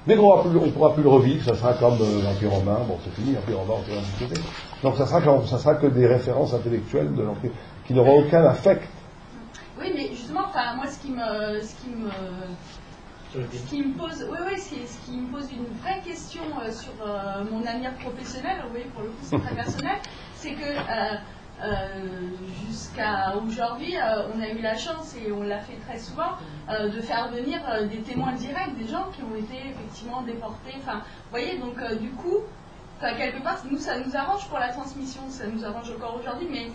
Dès qu'on ne pourra plus le revivre, ça sera comme l'Empire romain, bon c'est fini, l'Empire romain, on peut en discuter. Donc ça sera que des références intellectuelles de l'Empire, qui n'auront aucun affect. Oui, mais justement, moi, ce qui me pose une vraie question sur mon avenir professionnel, vous voyez, pour le coup, c'est très personnel, c'est que jusqu'à aujourd'hui, on a eu la chance, et on l'a fait très souvent, de faire venir des témoins directs, des gens qui ont été effectivement déportés. Enfin, vous voyez, donc du coup, quelque part, nous, ça nous arrange pour la transmission, ça nous arrange encore aujourd'hui, mais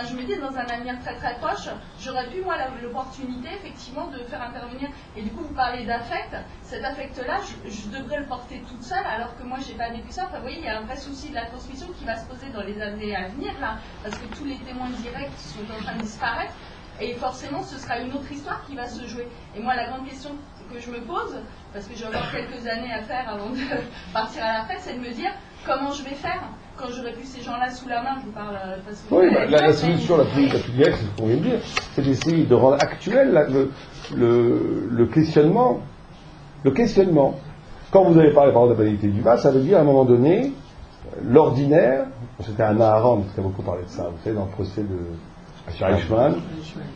je me dis, dans un avenir très très proche, j'aurais pu, moi, l'opportunité, effectivement, de faire intervenir. Et du coup, vous parlez d'affect. Cet affect-là, je devrais le porter toute seule, alors que moi, j'ai pas vécu ça. Enfin, vous voyez, il y a un vrai souci de la transmission qui va se poser dans les années à venir, là, parce que tous les témoins directs sont en train de disparaître. Et forcément, ce sera une autre histoire qui va se jouer. Et moi, la grande question que je me pose, parce que j'ai encore quelques années à faire avant de partir à la retraite, c'est de me dire comment je vais faire quand j'aurai plus ces gens-là sous la main. Je vous parle parce que oui, la solution la plus directe, c'est ce qu'on vient de dire, c'est d'essayer de rendre actuel le questionnement. Le questionnement. Quand vous avez parlé par exemple de la banalité du mal, ça veut dire à un moment donné, l'ordinaire, c'était Hannah Arendt qui a beaucoup parlé de ça, vous savez, dans le procès de Eichmann,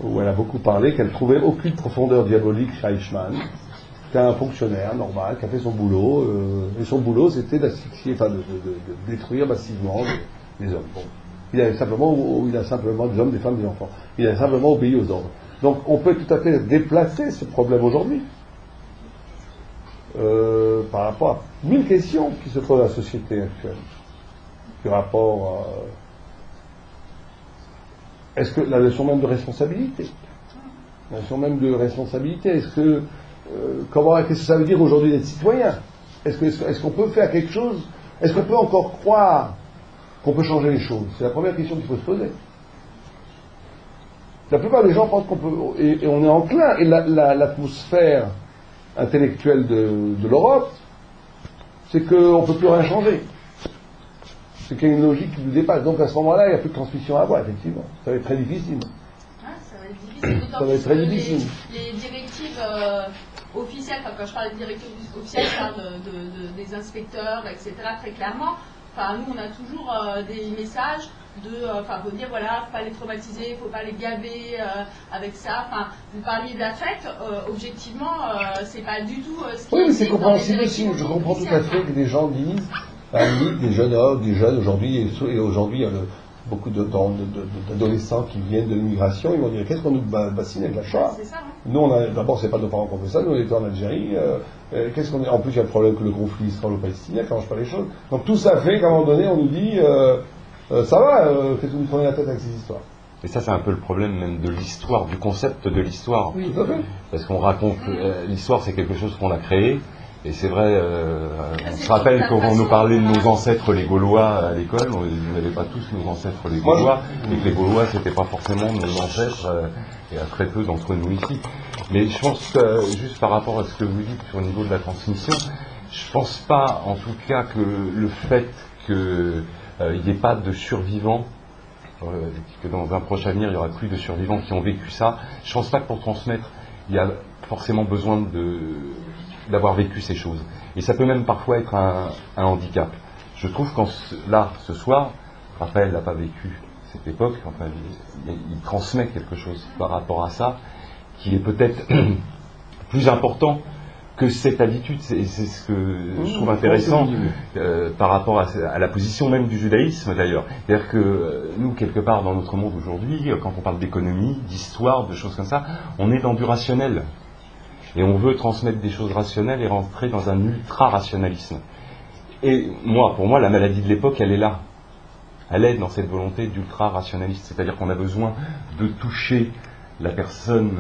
où elle a beaucoup parlé qu'elle trouvait aucune profondeur diabolique chez Eichmann. C'était un fonctionnaire normal qui a fait son boulot, et son boulot c'était d'asphyxier, enfin de détruire massivement les hommes. Bon. Il a simplement des hommes, des femmes, des enfants. Il a simplement obéi aux ordres. Donc on peut tout à fait déplacer ce problème aujourd'hui par rapport à 1000 questions qui se posent à la société actuelle. Du rapport est-ce que la notion même de responsabilité, est-ce que qu'est-ce que ça veut dire aujourd'hui d'être citoyen? Est-ce qu'on peut faire quelque chose? Est-ce qu'on peut encore croire qu'on peut changer les choses? C'est la première question qu'il faut se poser. La plupart des gens pensent qu'on peut, et on est enclin, et l'atmosphère intellectuelle de l'Europe, c'est qu'on ne peut plus rien changer. C'est qu'il y a une logique qui nous dépasse. Donc à ce moment-là, il n'y a plus de transmission à avoir, effectivement. Ça va être très difficile. Ça va être difficile, ça va être très difficile. Les directives officielles, quand je parle de directives officielles, je parle des inspecteurs, etc., très clairement. Enfin, nous, on a toujours des messages faut dire, voilà, faut pas les traumatiser, faut pas les gaver avec ça. Enfin, vous parliez d'affect, objectivement, c'est pas du tout ce qui est. Oui, mais c'est compréhensible aussi. Je comprends tout à fait que des gens disent, des jeunes aujourd'hui, et aujourd'hui, il y a beaucoup d'adolescents qui viennent de l'immigration, ils vont dire qu'est-ce qu'on nous bassine avec la Shoah. Nous, d'abord, c'est pas nos parents qui ont fait ça, nous on était en Algérie. En plus, il y a le problème que le conflit israélo-palestinien, ça ne change pas les choses. Donc tout ça fait qu'à un moment donné, on nous dit ça va, qu'est-ce que vous prenez la tête avec ces histoires? Et ça, c'est un peu le problème même de l'histoire, du concept de l'histoire. Oui, tout à fait. Parce qu'on raconte, l'histoire, c'est quelque chose qu'on a créé. Et c'est vrai, on se rappelle quand on nous parlait de nos ancêtres les Gaulois à l'école, on n'avait pas tous nos ancêtres les Gaulois, et que les Gaulois c'était pas forcément nos ancêtres, et à très peu d'entre nous ici. Mais je pense que, juste par rapport à ce que vous dites sur le niveau de la transmission, je pense pas en tout cas que le fait qu'il n'y ait pas de survivants, que dans un proche avenir il y aura plus de survivants qui ont vécu ça, je pense pas que pour transmettre il y a forcément besoin d'avoir vécu ces choses. Et ça peut même parfois être un handicap. Je trouve ce soir, Raphaël n'a pas vécu cette époque, enfin, il transmet quelque chose par rapport à ça, qui est peut-être plus important que cette habitude. C'est ce que je trouve intéressant par rapport à la position même du judaïsme d'ailleurs. C'est-à-dire que nous, quelque part dans notre monde aujourd'hui, quand on parle d'économie, d'histoire, de choses comme ça, on est dans du rationnel. Et on veut transmettre des choses rationnelles et rentrer dans un ultra-rationalisme. Et pour moi, la maladie de l'époque, elle est là. Elle est dans cette volonté d'ultra-rationaliste. C'est-à-dire qu'on a besoin de toucher la personne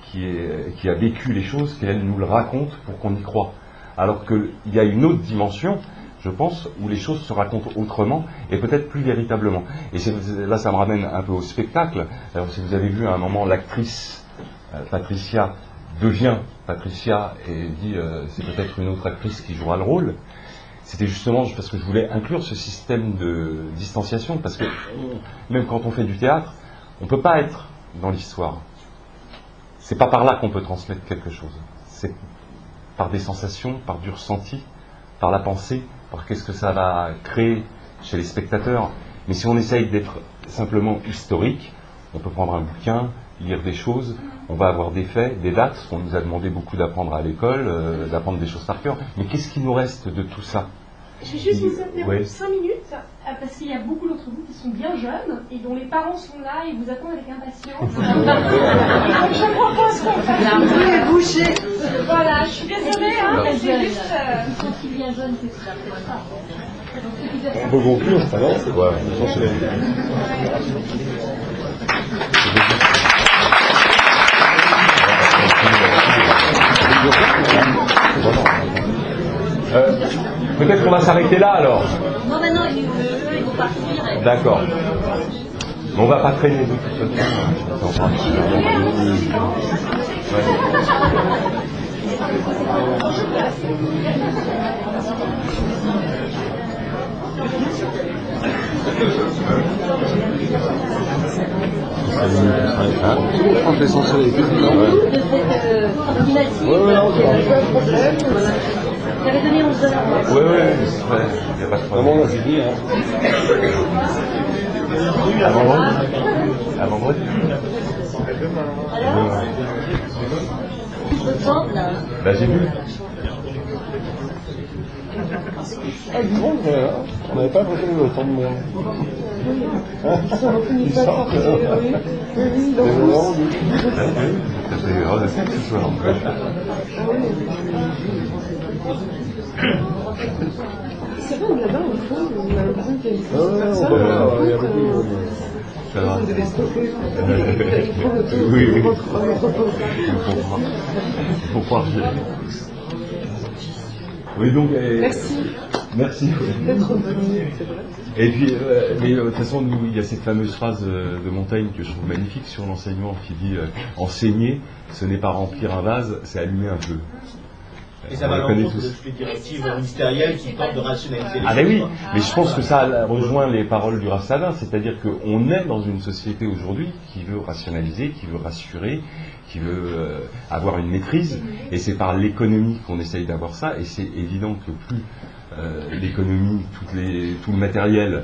qui a vécu les choses, qu'elle nous le raconte pour qu'on y croie. Alors qu'il y a une autre dimension, je pense, où les choses se racontent autrement et peut-être plus véritablement. Et là, ça me ramène un peu au spectacle. Alors, si vous avez vu à un moment l'actrice Patricia devient Patricia et dit c'est peut-être une autre actrice qui jouera le rôle, c'était justement parce que je voulais inclure ce système de distanciation, parce que même quand on fait du théâtre, on ne peut pas être dans l'histoire. C'est pas par là qu'on peut transmettre quelque chose. C'est par des sensations, par du ressenti, par la pensée, par qu'est-ce que ça va créer chez les spectateurs. Mais si on essaye d'être simplement historique, on peut prendre un bouquin, lire des choses, on va avoir des faits, des dates, on nous a demandé beaucoup d'apprendre à l'école, d'apprendre des choses par cœur, mais qu'est-ce qui nous reste de tout ça? Je vais juste vous interrompre 5 minutes. parce qu'il y a beaucoup d'entre vous qui sont bien jeunes et dont les parents sont là et vous attendent avec impatience. Et donc je propose qu'on fasse un peu boucher. Voilà, je suis désolée, mais c'est juste... Ils sont si bien jeunes que ça peut pas. On peut conclure, c'est pas grave. Peut-être qu'on va s'arrêter là alors. Non, mais non, ils vont partir. D'accord. Mais on va pas traîner de toute façon. Je pense que l'essentiel est plus J'avais donné 11 heures. Oui, c'est vrai. Il n'y a pas de problème. Vraiment, on a fini, hein. À vendredi. Bah, j'ai vu. Bon, on n'avait pas reconnu autant de monde. Ils sortent. Ça fait rare de faire ce soir. C'est vrai, là-bas, au fond, on a l'impression qu'il y a une personne. Il y a beaucoup. Ça va. Vous devez stopper. Oui. Pour croire. Oui, donc. Merci. D'être venu, c'est vrai. Et puis, mais de toute façon, il y a cette fameuse phrase de Montaigne que je trouve magnifique sur l'enseignement qui dit enseigner, ce n'est pas remplir un vase, c'est allumer un feu. Et ça va à l'encontre de toutes les directives ministérielles qui tentent de rationaliser les choses. Ah ben oui, mais je pense que ça rejoint les paroles du Rav Sadin, c'est-à-dire qu'on est dans une société aujourd'hui qui veut rationaliser, qui veut rassurer, qui veut avoir une maîtrise, et c'est par l'économie qu'on essaye d'avoir ça, et c'est évident que plus l'économie, tout le matériel,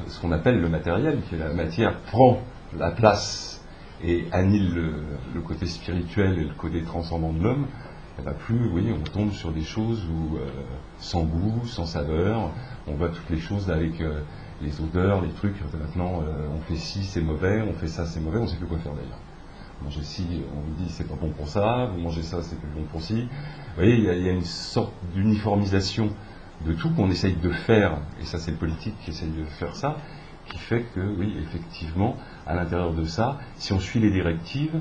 ce qu'on appelle le matériel, qui est la matière, prend la place et annule le côté spirituel et le côté transcendant de l'homme, et bien plus, oui, on tombe sur des choses où, sans goût, sans saveur, on voit toutes les choses avec les odeurs, les trucs, maintenant on fait ci, c'est mauvais, on fait ça, c'est mauvais, on ne sait plus quoi faire d'ailleurs. Manger ci, on vous dit c'est pas bon pour ça, vous mangez ça, c'est plus bon pour ci. Vous voyez, il y a une sorte d'uniformisation de tout qu'on essaye de faire, et ça c'est le politique qui essaye de faire ça, qui fait que, oui, effectivement, à l'intérieur de ça, si on suit les directives,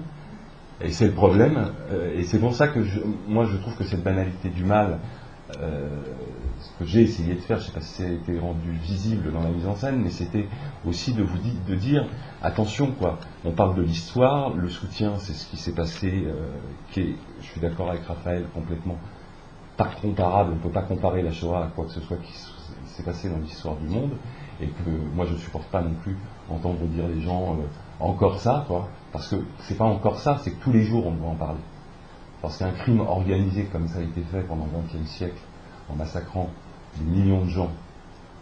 et c'est le problème, et c'est pour ça que moi je trouve que cette banalité du mal, ce que j'ai essayé de faire, je ne sais pas si ça a été rendu visible dans la mise en scène, mais c'était aussi de dire, attention quoi, on parle de l'histoire, le soutien c'est ce qui s'est passé, je suis d'accord avec Raphaël complètement, pas comparable, on ne peut pas comparer la Shoah à quoi que ce soit qui s'est passé dans l'histoire du monde, et que moi je ne supporte pas non plus entendre dire les gens encore ça, quoi, parce que c'est pas encore ça, c'est que tous les jours on doit en parler. Parce qu'un crime organisé comme ça a été fait pendant le XXe siècle, en massacrant des millions de gens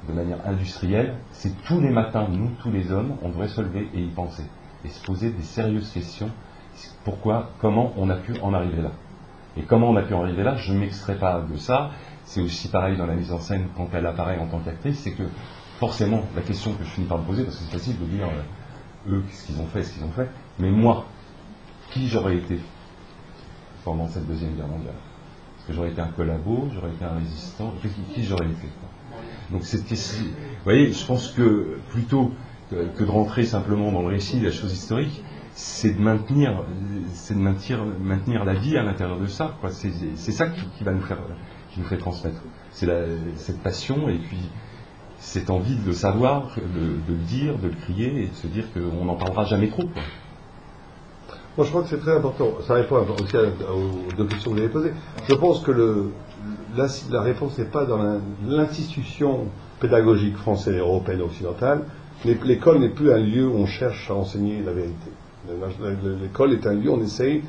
de manière industrielle, c'est tous les matins, nous, tous les hommes, on devrait se lever et y penser, et se poser des sérieuses questions, pourquoi, comment on a pu en arriver là. Et comment on a pu en arriver là, je ne m'extrais pas de ça, c'est aussi pareil dans la mise en scène quand elle apparaît en tant qu'actrice, c'est que forcément, la question que je finis par me poser, parce que c'est facile de dire, eux, ce qu'ils ont fait, mais moi, qui j'aurais été pendant cette Deuxième Guerre mondiale? Parce que j'aurais été un collabo, j'aurais été un résistant, qui j'aurais été, quoi. Donc cette question, vous voyez, je pense que plutôt que de rentrer simplement dans le récit de la chose historique, c'est de maintenir la vie à l'intérieur de ça, quoi. C'est ça qui va nous faire, qui nous fait transmettre. C'est cette passion et puis cette envie de le savoir, de le dire, de le crier et de se dire qu'on n'en parlera jamais trop, quoi. Moi, je crois que c'est très important. Ça répond aussi aux deux questions que vous avez posées. Je pense que la réponse n'est pas dans l'institution pédagogique française, européenne, occidentale. L'école n'est plus un lieu où on cherche à enseigner la vérité. L'école est un lieu où on essaye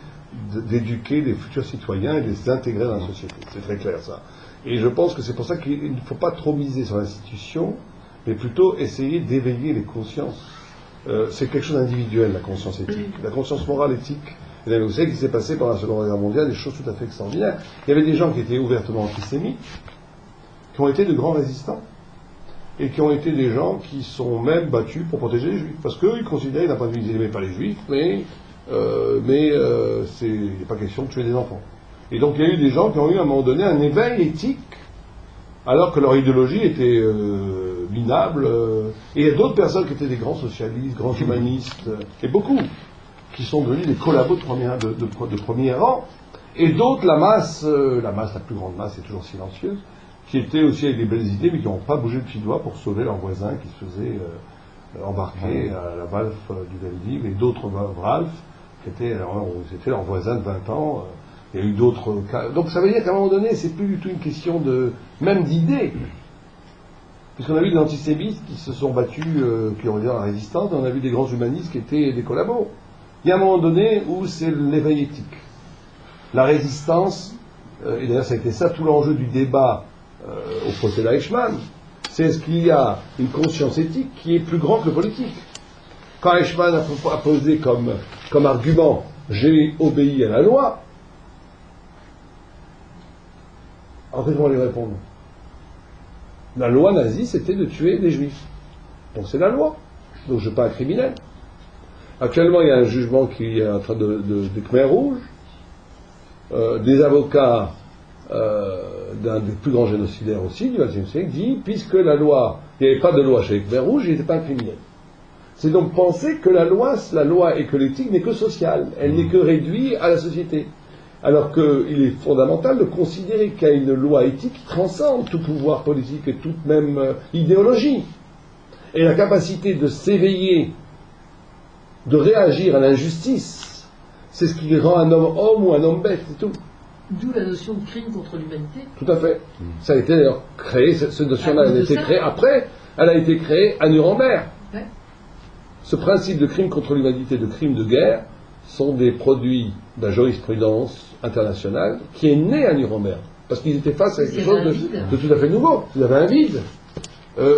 d'éduquer les futurs citoyens et de les intégrer dans la société. C'est très clair, ça. Et je pense que c'est pour ça qu'il ne faut pas trop miser sur l'institution, mais plutôt essayer d'éveiller les consciences. C'est quelque chose d'individuel, la conscience éthique. La conscience morale éthique. Et vous savez ce qui s'est passé pendant la Seconde Guerre mondiale, des choses tout à fait extraordinaires. Il y avait des gens qui étaient ouvertement antisémites, qui ont été de grands résistants. et qui ont été des gens qui sont même battus pour protéger les juifs. Parce qu'eux, ils considéraient, d'un point de vue, ils n'aimaient pas les juifs, mais il n'est pas question de tuer des enfants. Et donc il y a eu des gens qui ont eu à un moment donné un éveil éthique, alors que leur idéologie était minable. Et il y a d'autres personnes qui étaient des grands socialistes, grands humanistes, et beaucoup, qui sont devenus des collabos de premier rang. Et d'autres, la plus grande masse est toujours silencieuse, qui étaient aussi avec des belles idées, mais qui n'ont pas bougé le petit doigt pour sauver leurs voisins qui se faisaient embarquer à la valve du Veldiv, et d'autres Vralf, c'était leurs voisins de 20 ans. Il y a eu d'autres cas. Donc ça veut dire qu'à un moment donné, c'est plus du tout une question même d'idées. Puisqu'on a vu des antisémites qui se sont battus, qui ont été dans la résistance, et on a vu des grands humanistes qui étaient des collabos. Il y a un moment donné où c'est l'éveil éthique. La résistance, et d'ailleurs ça a été ça tout l'enjeu du débat au procès d'Eichmann, c'est est-ce qu'il y a une conscience éthique qui est plus grande que politique. Quand Eichmann a posé comme argument « j'ai obéi à la loi », en fait, comment lui répondre? La loi nazie, c'était de tuer des juifs. Donc c'est la loi. Donc je ne suis pas un criminel. Actuellement, il y a un jugement qui est en train de Khmer Rouge. Des avocats d'un des plus grands génocidaires aussi du XXe siècle dit, puisque la loi, il n'y avait pas de loi chez les Khmer Rouge, il n'était pas un criminel. C'est donc penser que la loi et que l'éthique n'est que sociale. Elle n'est que réduite à la société. Alors qu'il est fondamental de considérer qu'il y a une loi éthique qui transcende tout pouvoir politique et toute même idéologie. Et la capacité de s'éveiller, de réagir à l'injustice, c'est ce qui rend un homme homme ou un homme bête, c'est tout. D'où la notion de crime contre l'humanité. Tout à fait. Ça a été d'ailleurs créé, cette notion-là a été créée après, elle a été créée à Nuremberg. Ouais. Ce principe de crime contre l'humanité, de crime de guerre, sont des produits de la jurisprudence internationale qui est née à Nuremberg. Parce qu'ils étaient face à quelque chose de tout à fait nouveau. Ils avaient un vide.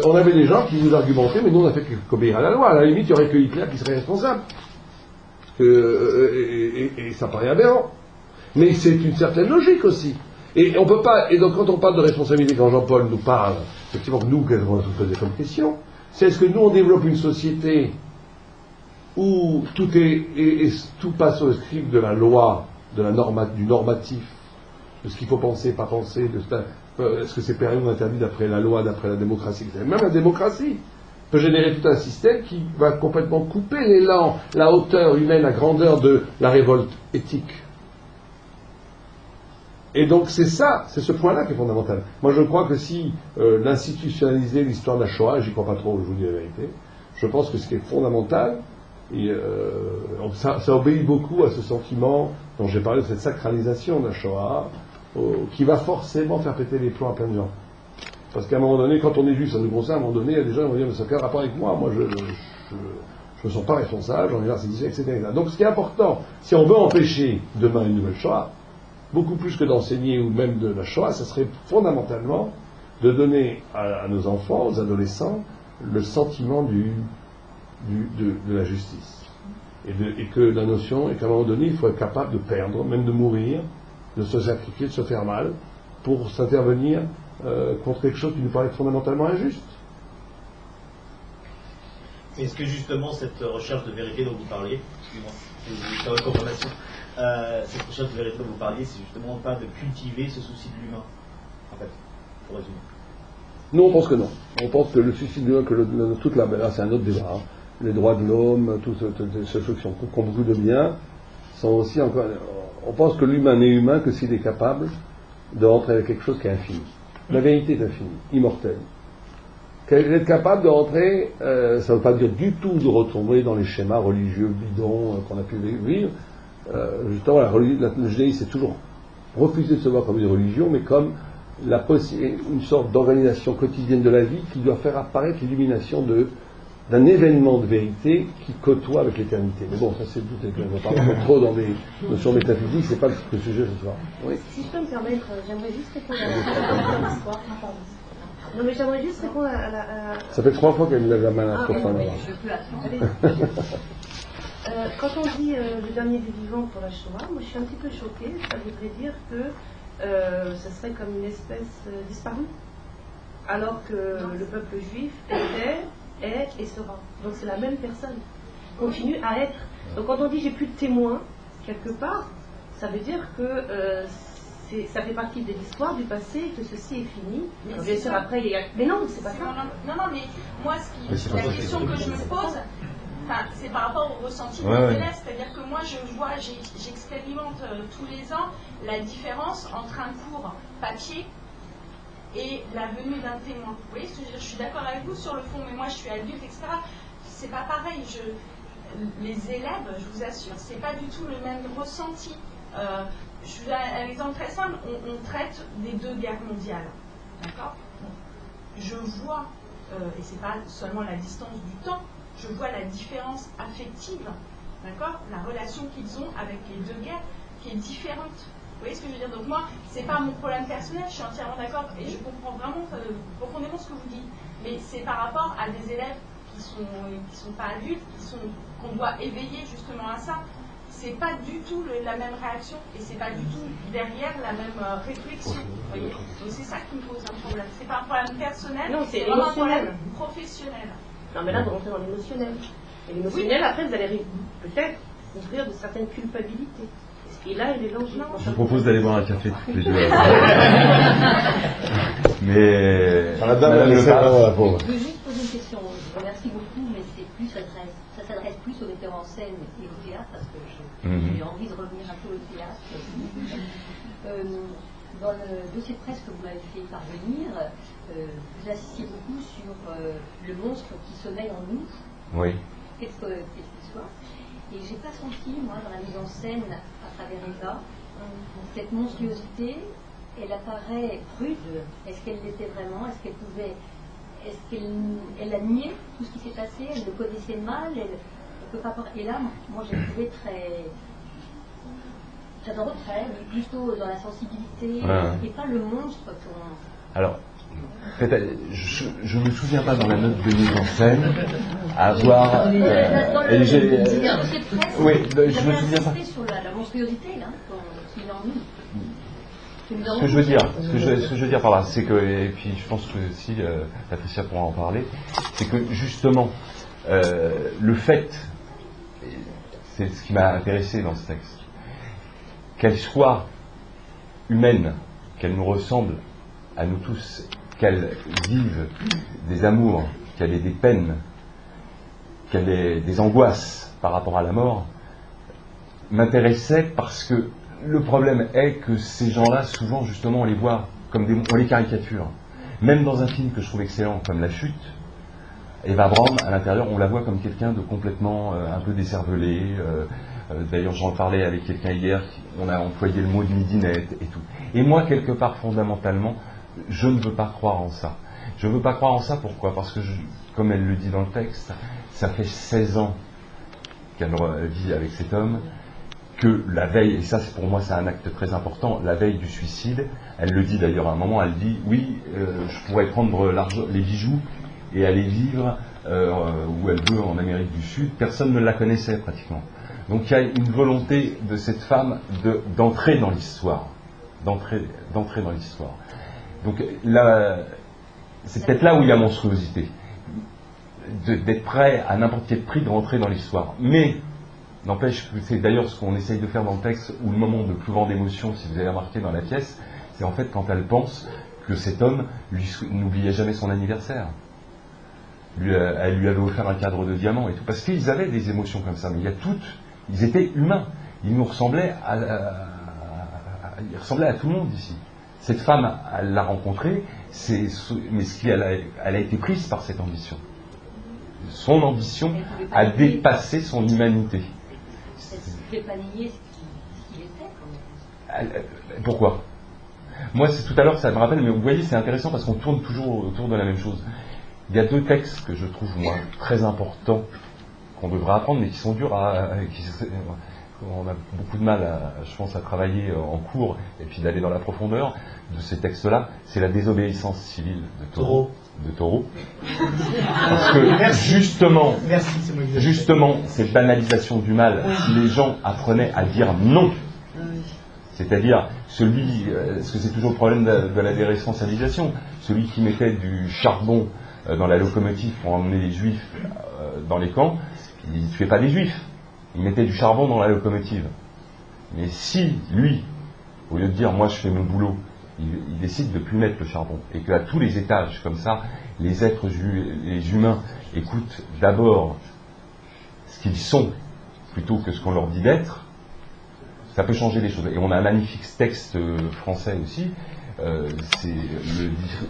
On avait des gens qui vous argumentaient, mais nous on a fait qu'obéir à la loi. À la limite, il n'y aurait que Hitler qui serait responsable. Et ça paraît aberrant. Mais c'est une certaine logique aussi. Et on peut pas. Et donc quand on parle de responsabilité, quand Jean-Paul nous parle, effectivement, nous, qu'est-ce qu'on va se poser comme question, c'est est-ce que nous on développe une société où tout tout passe au script de la loi, du normatif, de ce qu'il faut penser, pas penser, est-ce que c'est permis ou interdit d'après la loi, d'après la démocratie. Même la démocratie peut générer tout un système qui va complètement couper l'élan, la hauteur humaine, la grandeur de la révolte éthique. Et donc c'est ce point-là qui est fondamental. Moi je crois que si l'institutionnaliser l'histoire de la Shoah, j'y crois pas trop, je vous dis la vérité, je pense que ce qui est fondamental, et ça obéit beaucoup à ce sentiment dont j'ai parlé, de cette sacralisation de la Shoah, qui va forcément faire péter les plombs à plein de gens. Parce qu'à un moment donné, quand on est juif, ça nous concerne, à un moment donné, il y a des gens qui vont dire, mais ça n'a aucun rapport avec moi, je ne me sens pas responsable, j'en ai l'air, etc. Donc ce qui est important, si on veut empêcher demain une nouvelle Shoah, beaucoup plus que d'enseigner ou même de la Shoah, ça serait fondamentalement de donner à nos enfants, aux adolescents, le sentiment de la justice. Et que la notion est qu'à un moment donné, il faut être capable de perdre, même de mourir, de se sacrifier, de se faire mal, pour s'intervenir contre quelque chose qui nous paraît fondamentalement injuste. Est-ce que justement cette recherche de vérité dont vous parliez, excusez-moi, c'est confirmation, cette recherche de vérité dont vous parliez, c'est justement pas de cultiver ce souci de l'humain, en fait, pour résumer? Nous, on pense que non. On pense que le souci de l'humain, toute la, là, c'est un autre débat. Hein. Les droits de l'homme, tous ceux qui ont beaucoup de biens, sont aussi encore. On pense que l'humain n'est humain que s'il est capable de rentrer avec quelque chose qui est infini. La vérité est infinie, immortelle. Être capable de rentrer, ça ne veut pas dire du tout de retomber dans les schémas religieux bidons qu'on a pu vivre. Justement, le judaïsme c'est toujours refusé de se voir comme une religion, mais comme une sorte d'organisation quotidienne de la vie qui doit faire apparaître l'illumination d'un événement de vérité qui côtoie avec l'éternité. Mais bon, ça c'est tout, on va pas trop dans des notions métaphysiques, c'est pas le sujet ce soir. Oui. Si je peux me permettre, j'aimerais juste répondre à l'histoire. Non mais j'aimerais juste répondre à la... Ça fait 3 fois qu'elle lève la main à la profane. Je peux attendre. Quand on dit le dernier des vivants pour la Shoah, moi je suis un petit peu choquée. Ça voudrait dire que ça serait comme une espèce disparue. alors que le peuple juif était, est et sera. Donc c'est la même personne. Continue à être. Donc quand on dit j'ai plus de témoins, quelque part, ça veut dire que ça fait partie de l'histoire du passé, que ceci est fini. Bien sûr, après, il y a... Mais non, c'est pas ça. Non, mais moi, la question que je me pose, c'est par rapport au ressenti des élèves. C'est-à-dire que moi, j'expérimente tous les ans la différence entre un cours papier et la venue d'un témoin. Vous voyez ce que je veux dire? Je suis d'accord avec vous sur le fond, mais moi, je suis adulte, etc. C'est pas pareil. Les élèves, je vous assure, c'est pas du tout le même ressenti. Je vous donne un exemple très simple. On traite des 2 guerres mondiales. D'accord? Je vois, et c'est pas seulement la distance du temps, je vois la différence affective, d'accord? La relation qu'ils ont avec les 2 guerres qui est différente. Vous voyez ce que je veux dire? Donc moi, c'est pas mon problème personnel, je suis entièrement d'accord et je comprends vraiment profondément ce que vous dites. Mais c'est par rapport à des élèves qui sont pas adultes, qu'on doit éveiller justement à ça. C'est pas du tout la même réaction et c'est pas du tout derrière la même réflexion. Vous voyez? Donc c'est ça qui me pose un problème. C'est pas un problème personnel, non, c'est vraiment un problème professionnel. Non, mais là, vous rentrez dans l'émotionnel. Et l'émotionnel, après, vous allez peut-être ouvrir de certaines culpabilités. Et là, il est logique. Je vous propose d'aller boire un café tous les deux. Mais... Madame, je veux juste poser une question. Je vous remercie beaucoup, mais ça s'adresse plus aux metteurs en scène et au théâtre, parce que j'ai envie de revenir un peu au théâtre. Dans le dossier de presse que vous m'avez fait parvenir, vous insistiez beaucoup sur le monstre qui sommeille en nous. Oui. Qu'est-ce qu'il soit. Et j'ai pas senti, moi, dans la mise en scène, à travers Eva, cette monstruosité, elle apparaît rude. Est-ce qu'elle l'était vraiment? Est-ce qu'elle a nié tout ce qui s'est passé? Elle le connaissait mal? Elle peut pas... Et là, moi, j'ai trouvé très retrait, mais plutôt dans la sensibilité, et pas le monstre qu'on... Alors, je ne me souviens pas dans la note de mise en scène avoir... oui, je me souviens pas. Sur la monstruosité, là, qu'il en nous. Ce que je veux dire par là, c'est que, et puis je pense que si Patricia pourra en parler, c'est que justement, le fait, c'est ce qui m'a intéressé dans ce texte, qu'elle soit humaine, qu'elle nous ressemble à nous tous, qu'elle vive des amours, qu'elle ait des peines, qu'elle ait des angoisses par rapport à la mort, m'intéressait parce que le problème est que ces gens-là, souvent, justement, on les voit comme on les caricature. Même dans un film que je trouve excellent, comme La Chute, Eva Braun, à l'intérieur, on la voit comme quelqu'un de complètement un peu décervelé. D'ailleurs, j'en parlais avec quelqu'un hier, on a employé le mot de midinette et tout. Et moi, quelque part, fondamentalement, je ne veux pas croire en ça. Je ne veux pas croire en ça, pourquoi? Parce que, comme elle le dit dans le texte, ça fait 16 ans qu'elle vit avec cet homme, que la veille, et ça pour moi c'est un acte très important, la veille du suicide, elle le dit d'ailleurs à un moment, elle dit oui, je pourrais prendre les bijoux et aller vivre où elle veut en Amérique du Sud. Personne ne la connaissait pratiquement. Donc il y a une volonté de cette femme d'entrer dans l'histoire, d'entrer dans l'histoire. Donc là, c'est peut-être là où il y a monstruosité, d'être prêt à n'importe quel prix de rentrer dans l'histoire. Mais n'empêche que c'est d'ailleurs ce qu'on essaye de faire dans le texte, où le moment de plus grande émotion, si vous avez remarqué dans la pièce, c'est en fait quand elle pense que cet homme n'oubliait jamais son anniversaire. Elle lui avait offert un cadre de diamants et tout, parce qu'ils avaient des émotions comme ça, mais ils étaient humains. Ils nous ressemblaient ils ressemblaient à tout le monde ici. Cette femme, elle l'a rencontrée, mais elle a été prise par cette ambition. Son ambition a dépassé son humanité. Elle ne pouvait pas nier ce qu'il était, quand même. Pourquoi? Moi, tout à l'heure, ça me rappelle, mais vous voyez, c'est intéressant parce qu'on tourne toujours autour de la même chose. Il y a 2 textes que je trouve, moi, très importants, qu'on devrait apprendre, mais qui sont durs on a beaucoup de mal, je pense, à travailler en cours, et puis d'aller dans la profondeur de ces textes-là. C'est la désobéissance civile de Taureau. Parce que justement, cette banalisation du mal, si les gens apprenaient à dire non, C'est-à-dire, parce que c'est toujours le problème de la déresponsabilisation, celui qui mettait du charbon dans la locomotive pour emmener les juifs dans les camps, il ne tuait pas des juifs, il mettait du charbon dans la locomotive. Mais si, lui, au lieu de dire « moi je fais mon boulot », il décide de ne plus mettre le charbon, et qu'à tous les étages, comme ça, les humains écoutent d'abord ce qu'ils sont, plutôt que ce qu'on leur dit d'être, ça peut changer les choses. Et on a un magnifique texte français aussi, c'est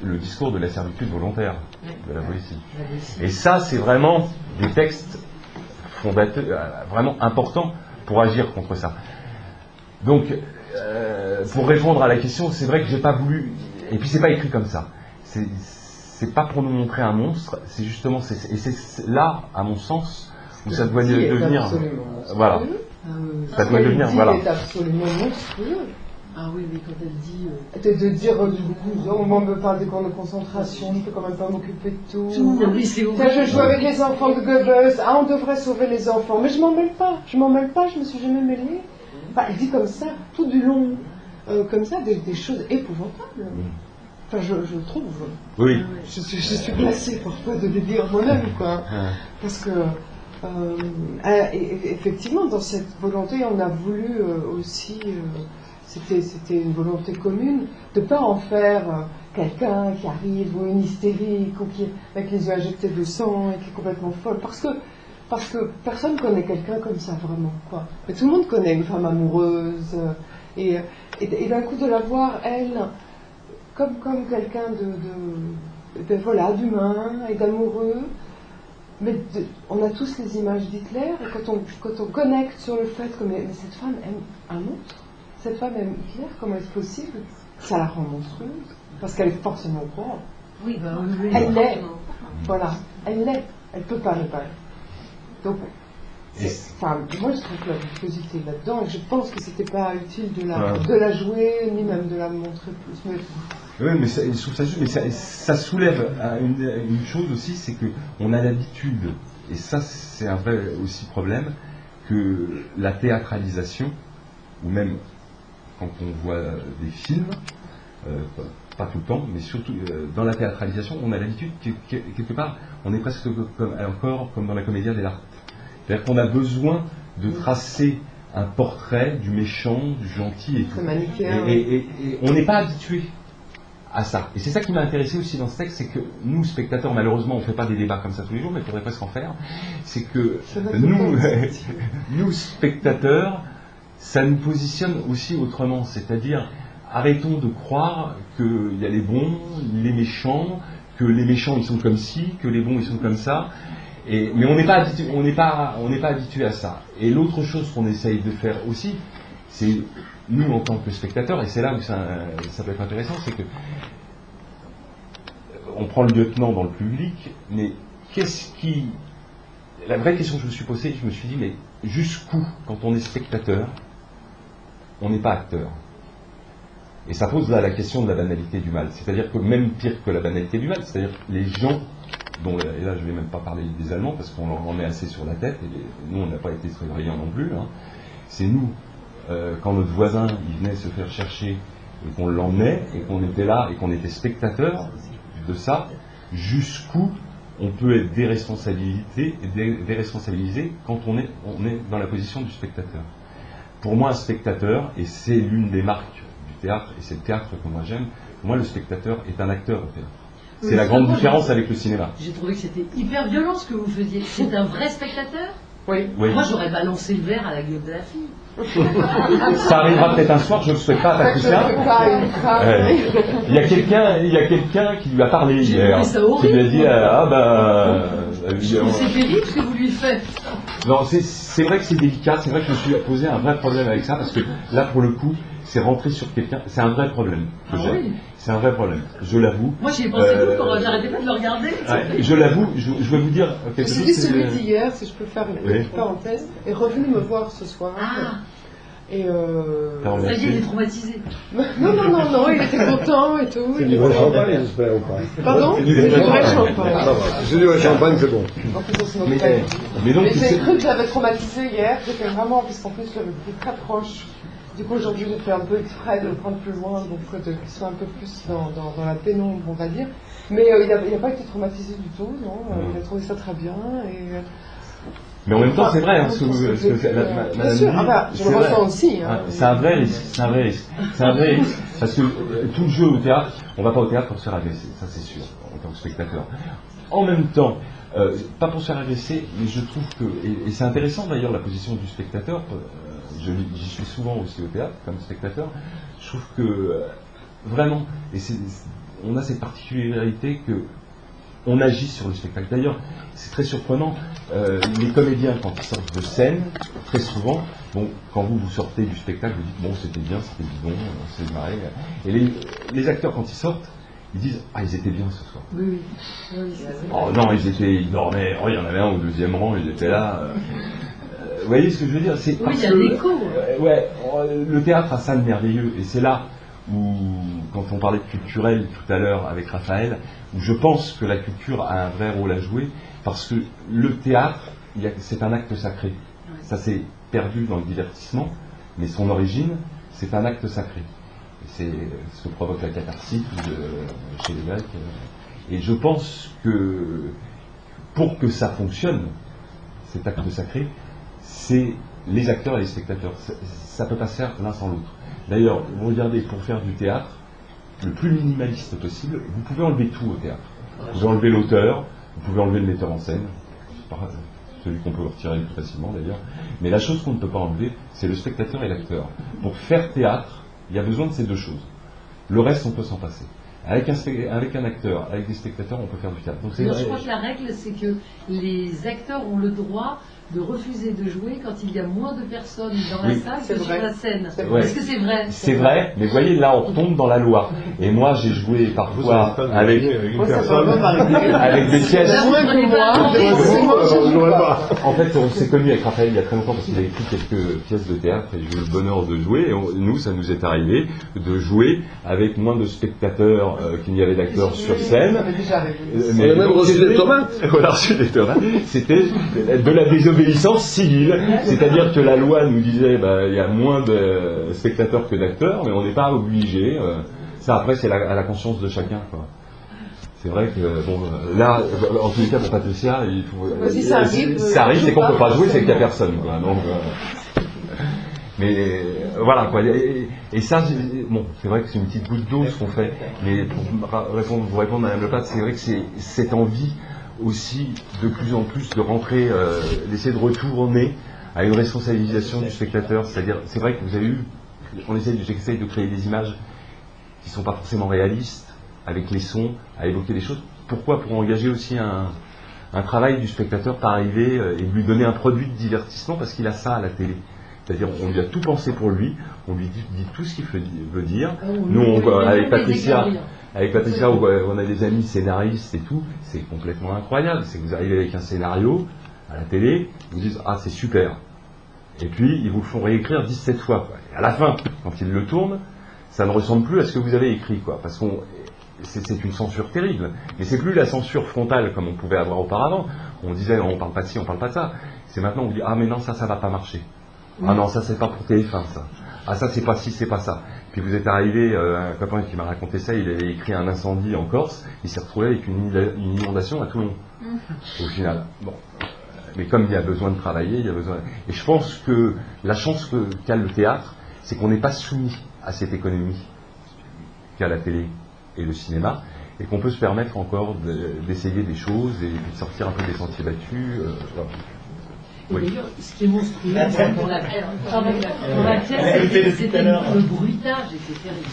le discours de la servitude volontaire de la Boétie. Et ça, c'est vraiment des textes fondateurs, vraiment importants pour agir contre ça. Donc, pour répondre à la question, c'est vrai que j'ai pas voulu, et puis c'est pas écrit comme ça. C'est pas pour nous montrer un monstre, c'est justement, et c'est là, à mon sens, où ça doit devenir, voilà. Ça doit devenir, voilà. C'est absolument monstrueux. Ah oui, mais quand elle dit... De dire, du coup, on me parle des camps de concentration, je peux quand même pas m'occuper de tout. Oui, c'est je joue avec les enfants de Goebbels, on devrait sauver les enfants. Mais je m'en mêle pas, je me suis jamais mêlée. Enfin, elle dit comme ça, tout du long, comme ça, des choses épouvantables. Enfin, je trouve. Oui. Je suis glacée parfois de les dire moi-même, quoi. Parce que, effectivement, dans cette volonté, on a voulu aussi, c'était une volonté commune, de ne pas en faire quelqu'un qui arrive, ou une hystérique, ou qui, avec les yeux injectés de sang, et qui est complètement folle. Parce que personne ne connaît quelqu'un comme ça, vraiment, quoi. Mais tout le monde connaît une femme amoureuse, et d'un coup de la voir, elle, comme quelqu'un voilà, d'humain et d'amoureux. Mais on a tous les images d'Hitler, et quand on connecte sur le fait que mais cette femme aime un autre, cette femme aime Hitler, comment est-ce possible? Ça la rend monstrueuse, parce qu'elle est forcément au courant. Oui, elle l'est. Voilà, elle l'est. Elle peut pas ne pas être. Donc, moi je trouve que la virtuosité là-dedans, et je pense que c'était pas utile de la jouer, ni même de la montrer plus. Mais... Oui, mais je trouve ça juste, mais ça soulève une chose aussi, c'est qu'on a l'habitude, et ça c'est un vrai aussi problème, que la théâtralisation, ou même quand on voit des films, pas tout le temps, mais surtout dans la théâtralisation, on a l'habitude que quelque part, on est presque encore comme dans la commedia dell'arte. C'est-à-dire qu'on a besoin de tracer un portrait du méchant, du gentil et tout. Et on n'est pas habitué à ça. Et c'est ça qui m'a intéressé aussi dans ce texte, c'est que nous, spectateurs, malheureusement, on ne fait pas des débats comme ça tous les jours, mais il faudrait presque en faire. C'est que nous, spectateurs, ça nous positionne aussi autrement. C'est-à-dire, arrêtons de croire qu'il y a les bons, les méchants, que les méchants ils sont comme ci, que les bons ils sont comme ça. Mais on n'est pas habitué à ça. Et l'autre chose qu'on essaye de faire aussi, c'est nous en tant que spectateurs, et c'est là où ça peut être intéressant, c'est que on prend le lieutenant dans le public, mais la vraie question que je me suis posée, je me suis dit, mais jusqu'où, quand on est spectateur, on n'est pas acteur? Et ça pose là la question de la banalité du mal. C'est-à-dire que même pire que la banalité du mal, c'est-à-dire les gens, et là je ne vais même pas parler des Allemands parce qu'on en met assez sur la tête, et nous on n'a pas été très brillants non plus, hein. C'est nous, quand notre voisin il venait se faire chercher et qu'on l'emmenait et qu'on était là et qu'on était spectateurs de ça, jusqu'où on peut être déresponsabilisé quand on est dans la position du spectateur. Pour moi un spectateur, et c'est l'une des marques du théâtre, et c'est le théâtre que moi j'aime, pour moi le spectateur est un acteur au théâtre. C'est la grande différence avec le cinéma. J'ai trouvé que c'était hyper violent ce que vous faisiez. C'est un vrai spectateur? Oui. Moi j'aurais balancé le verre à la gueule de la fille. Ça arrivera peut-être un soir, je ne le souhaite pas à Patricia. Il y a quelqu'un qui lui a parlé hier, qui lui a dit c'est terrible ce que vous lui faites. Non, c'est vrai que c'est délicat, c'est vrai que je me suis posé un vrai problème avec ça, parce que là pour le coup, c'est rentrer sur quelqu'un, c'est un vrai problème que j'ai. Oui. C'est un vrai problème, je l'avoue. Moi j'y ai pensé tout quand j'arrêtais pas de le regarder. Je l'avoue, je vais vous dire quelque chose. Je me suis dit, celui d'hier, si je peux faire une petite parenthèse, est revenu me voir ce soir. Et ça y est, il est traumatisé. Non, il était content et tout. C'est du vrai champagne, j'espère, ou pas? Pardon? C'est du vrai champagne. C'est du vrai champagne, c'est bon. Mais donc, j'ai cru que j'avais traumatisé hier, j'étais vraiment, parce qu'en plus, je l'avais pris très proche. Du coup, aujourd'hui, j'ai fait un peu exprès de le prendre plus loin, donc qu'il soit un peu plus dans la pénombre, on va dire. Mais il n'a pas été traumatisé du tout, non. Il a trouvé ça très bien. Mais en même temps, c'est vrai, hein, ce que bien sûr, je le ressens aussi. Hein, c'est un vrai risque, c'est un vrai risque. Parce que tout le jeu au théâtre, on ne va pas au théâtre pour se faire agresser, ça c'est sûr, en tant que spectateur. En même temps, pas pour se faire agresser, mais je trouve que, et c'est intéressant d'ailleurs la position du spectateur, j'y suis souvent aussi au théâtre comme spectateur, je trouve que vraiment, on a cette particularité que on agit sur le spectacle. D'ailleurs, c'est très surprenant, les comédiens quand ils sortent de scène, très souvent, bon, quand vous sortez du spectacle, vous dites bon c'était bien, c'était bidon, c'est marré, et les acteurs quand ils sortent, ils disent ah ils étaient bien ce soir. Oui. Oh non, ils dormaient, il y en avait un au deuxième rang, ils étaient là. Vous voyez ce que je veux dire? C'est oui, il y a l'écho. Le théâtre a ça de merveilleux, et c'est là où, quand on parlait de culturel tout à l'heure avec Raphaël, où je pense que la culture a un vrai rôle à jouer, parce que le théâtre, c'est un acte sacré. Oui. Ça s'est perdu dans le divertissement, mais son origine, c'est un acte sacré. C'est ce que provoque la catharsis chez les Grecs. Et je pense que pour que ça fonctionne, cet acte sacré, c'est les acteurs et les spectateurs. Ça ne peut pas se faire l'un sans l'autre. D'ailleurs, vous regardez, pour faire du théâtre, le plus minimaliste possible, vous pouvez enlever tout au théâtre. Vous pouvez enlever l'auteur, vous pouvez enlever le metteur en scène, celui qu'on peut retirer plus facilement d'ailleurs. Mais la chose qu'on ne peut pas enlever, c'est le spectateur et l'acteur. Pour faire théâtre, il y a besoin de ces deux choses. Le reste, on peut s'en passer. Avec un acteur, avec des spectateurs, on peut faire du théâtre. Donc, je crois que la règle, c'est que les acteurs ont le droit de refuser de jouer quand il y a moins de personnes dans la salle que sur la scène. Est-ce que c'est vrai? C'est vrai, mais vous voyez, là on retombe dans la loi. Et moi j'ai joué parfois avec des pièces. En fait, on s'est connus avec Raphaël il y a très longtemps parce qu'il a écrit quelques pièces de théâtre et j'ai eu le bonheur de jouer. Et nous, ça nous est arrivé de jouer avec moins de spectateurs qu'il n'y avait d'acteurs sur scène. On a même reçu des tomates. On a reçu des tomates. C'était de la désobéissance civile, c'est-à-dire que la loi nous disait il y a moins de spectateurs que d'acteurs, mais on n'est pas obligé. Ça après c'est à la conscience de chacun, quoi. C'est vrai que là, en tous les cas pour Patricia, il faut. Ça arrive, c'est qu'on peut pas jouer, c'est qu'il n'y a personne, quoi. Donc, mais voilà quoi. Et ça, bon, c'est vrai que c'est une petite goutte d'eau ce qu'on fait, mais pour vous répondre, Madame Lepage, c'est vrai que c'est cette envie aussi de plus en plus de rentrer, d'essayer de retourner à une responsabilisation du spectateur. C'est-à-dire, c'est vrai que j'essaye de créer des images qui ne sont pas forcément réalistes, avec les sons, à évoquer des choses. Pourquoi? Pour engager aussi un travail du spectateur par arriver et lui donner un produit de divertissement, parce qu'il a ça à la télé. C'est-à-dire, on lui a tout pensé pour lui, on lui dit tout ce qu'il veut dire. Nous, avec Patricia, on a des amis scénaristes et tout, c'est complètement incroyable. C'est que vous arrivez avec un scénario à la télé, ils vous disent « Ah, c'est super !» Et puis, ils vous font réécrire 17 fois. Quoi. Et à la fin, quand ils le tournent, ça ne ressemble plus à ce que vous avez écrit. Quoi, parce que c'est une censure terrible. Mais c'est plus la censure frontale comme on pouvait avoir auparavant. On disait « On parle pas de ci, on parle pas de ça ». C'est maintenant, on vous dit « Ah, mais non, ça va pas marcher. Ah non, ça, c'est pas pour TF1, ça. Ah, ça, c'est pas ci, c'est pas ça. » Puis vous êtes arrivé, un copain qui m'a raconté ça, il avait écrit un incendie en Corse, il s'est retrouvé avec une inondation à Toulon, au final. Bon. Mais comme il y a besoin de travailler, il y a besoin... Et je pense que la chance qu'a le théâtre, c'est qu'on n'est pas soumis à cette économie qu'a la télé et le cinéma, et qu'on peut se permettre encore d'essayer des choses et de sortir un peu des sentiers battus. Voilà. Oui. D'ailleurs, ce qui est monstrueux pour la pièce, c'était le bruitage était terrible.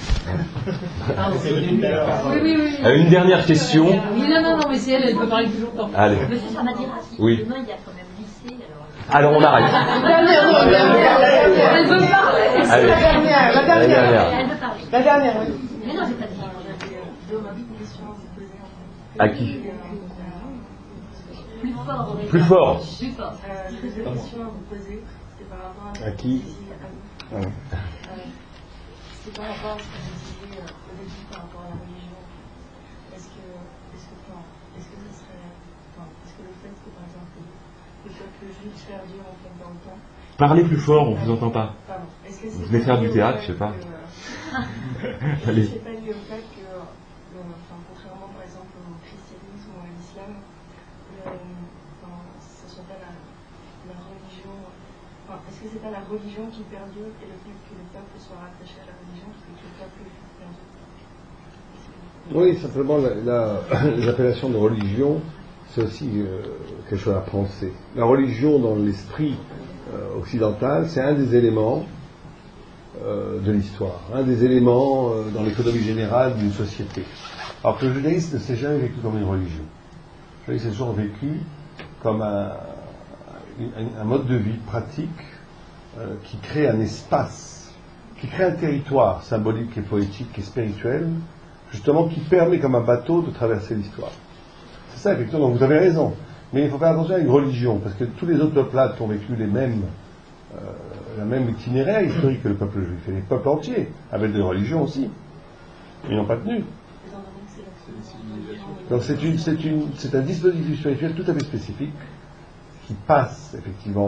Oui. Une dernière question. Oui, non, mais c'est elle peut parler plus longtemps. Allez. Monsieur Samadira, oui. Demain, il y a quand même lycée. Alors on arrête. Elle veut parler. Allez. La dernière. Elle veut parler. La dernière, oui. Mais non, j'ai pas dit. À qui? Plus fort. Plus fort. Plus fort. J'ai deux questions à vous poser. C'est par rapport à qui? C'est par rapport à ce que vous disiez au début par rapport à la religion. Est-ce que ce serait. Est-ce que le fait que, par exemple, le peuple juif perdure en fait dans le temps, Parlez plus fort, on vous entend pas. Pardon. Est-ce que Vous venez faire du théâtre, je sais pas. Allez. C'est pas lié au fait que, contrairement par exemple au christianisme ou à l'islam, ce soit pas la religion. Est-ce que c'est pas la religion qui perdure et le fait que le peuple soit rattaché à la religion qui fait que le peuple perdure? Oui, simplement l'appellation de religion, c'est aussi quelque chose à penser. La religion dans l'esprit occidental, c'est un des éléments de l'histoire, un des éléments dans l'économie générale d'une société. Alors que le judaïsme ne s'est jamais vécu comme une religion. Le judaïsme s'est toujours vécu comme un mode de vie pratique qui crée un espace, qui crée un territoire symbolique et poétique et spirituel, justement qui permet comme un bateau de traverser l'histoire. C'est ça effectivement, donc vous avez raison. Mais il faut faire attention à une religion, parce que tous les autres peuples ont vécu la même itinéraire historique que le peuple juif. Et les peuples entiers avaient des religions aussi. Ils n'ont pas tenu. Donc c'est un dispositif spirituel tout à fait spécifique qui passe effectivement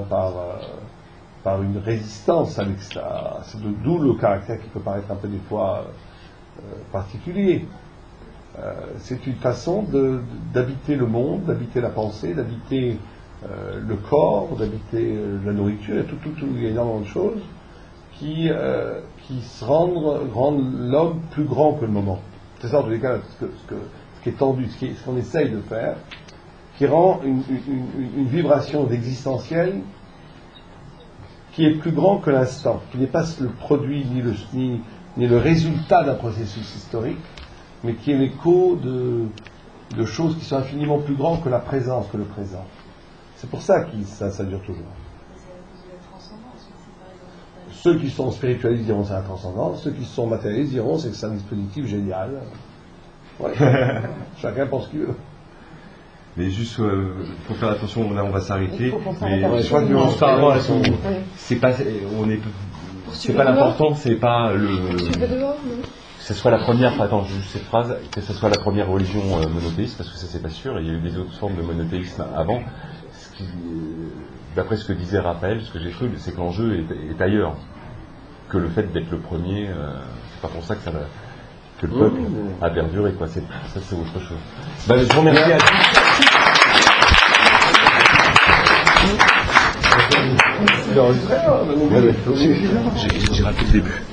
par une résistance avec ça. C'est d'où le caractère qui peut paraître un peu des fois particulier. C'est une façon d'habiter le monde, d'habiter la pensée, d'habiter le corps, d'habiter la nourriture, et il y a énormément de choses qui rendent l'homme plus grand que le moment. C'est ça en tous les cas ce qui est tendu, ce qu'on essaye de faire, qui rend une vibration d'existentiel qui est plus grand que l'instant, qui n'est pas le produit ni le résultat d'un processus historique, mais qui est l'écho de choses qui sont infiniment plus grandes que la présence, que le présent. C'est pour ça que ça dure toujours. Ceux qui sont spiritualistes diront c'est la transcendance, ceux qui sont matérialistes diront c'est que c'est un dispositif génial. Ouais. Chacun pense ce qu'il veut. Mais juste, faut faire attention, là on va s'arrêter. Mais je crois que c'est pas l'important, c'est pas que ce soit la première, attends, juste cette phrase, que ce soit la première religion monothéiste, parce que ça c'est pas sûr, il y a eu des autres formes de monothéisme avant. D'après ce que disait Raphaël, ce que j'ai cru, c'est que l'enjeu est ailleurs que le fait d'être le premier. C'est pas pour ça que le peuple a perduré, quoi. Ça c'est autre chose. Je vous remercie à tous. J'ai raté le début.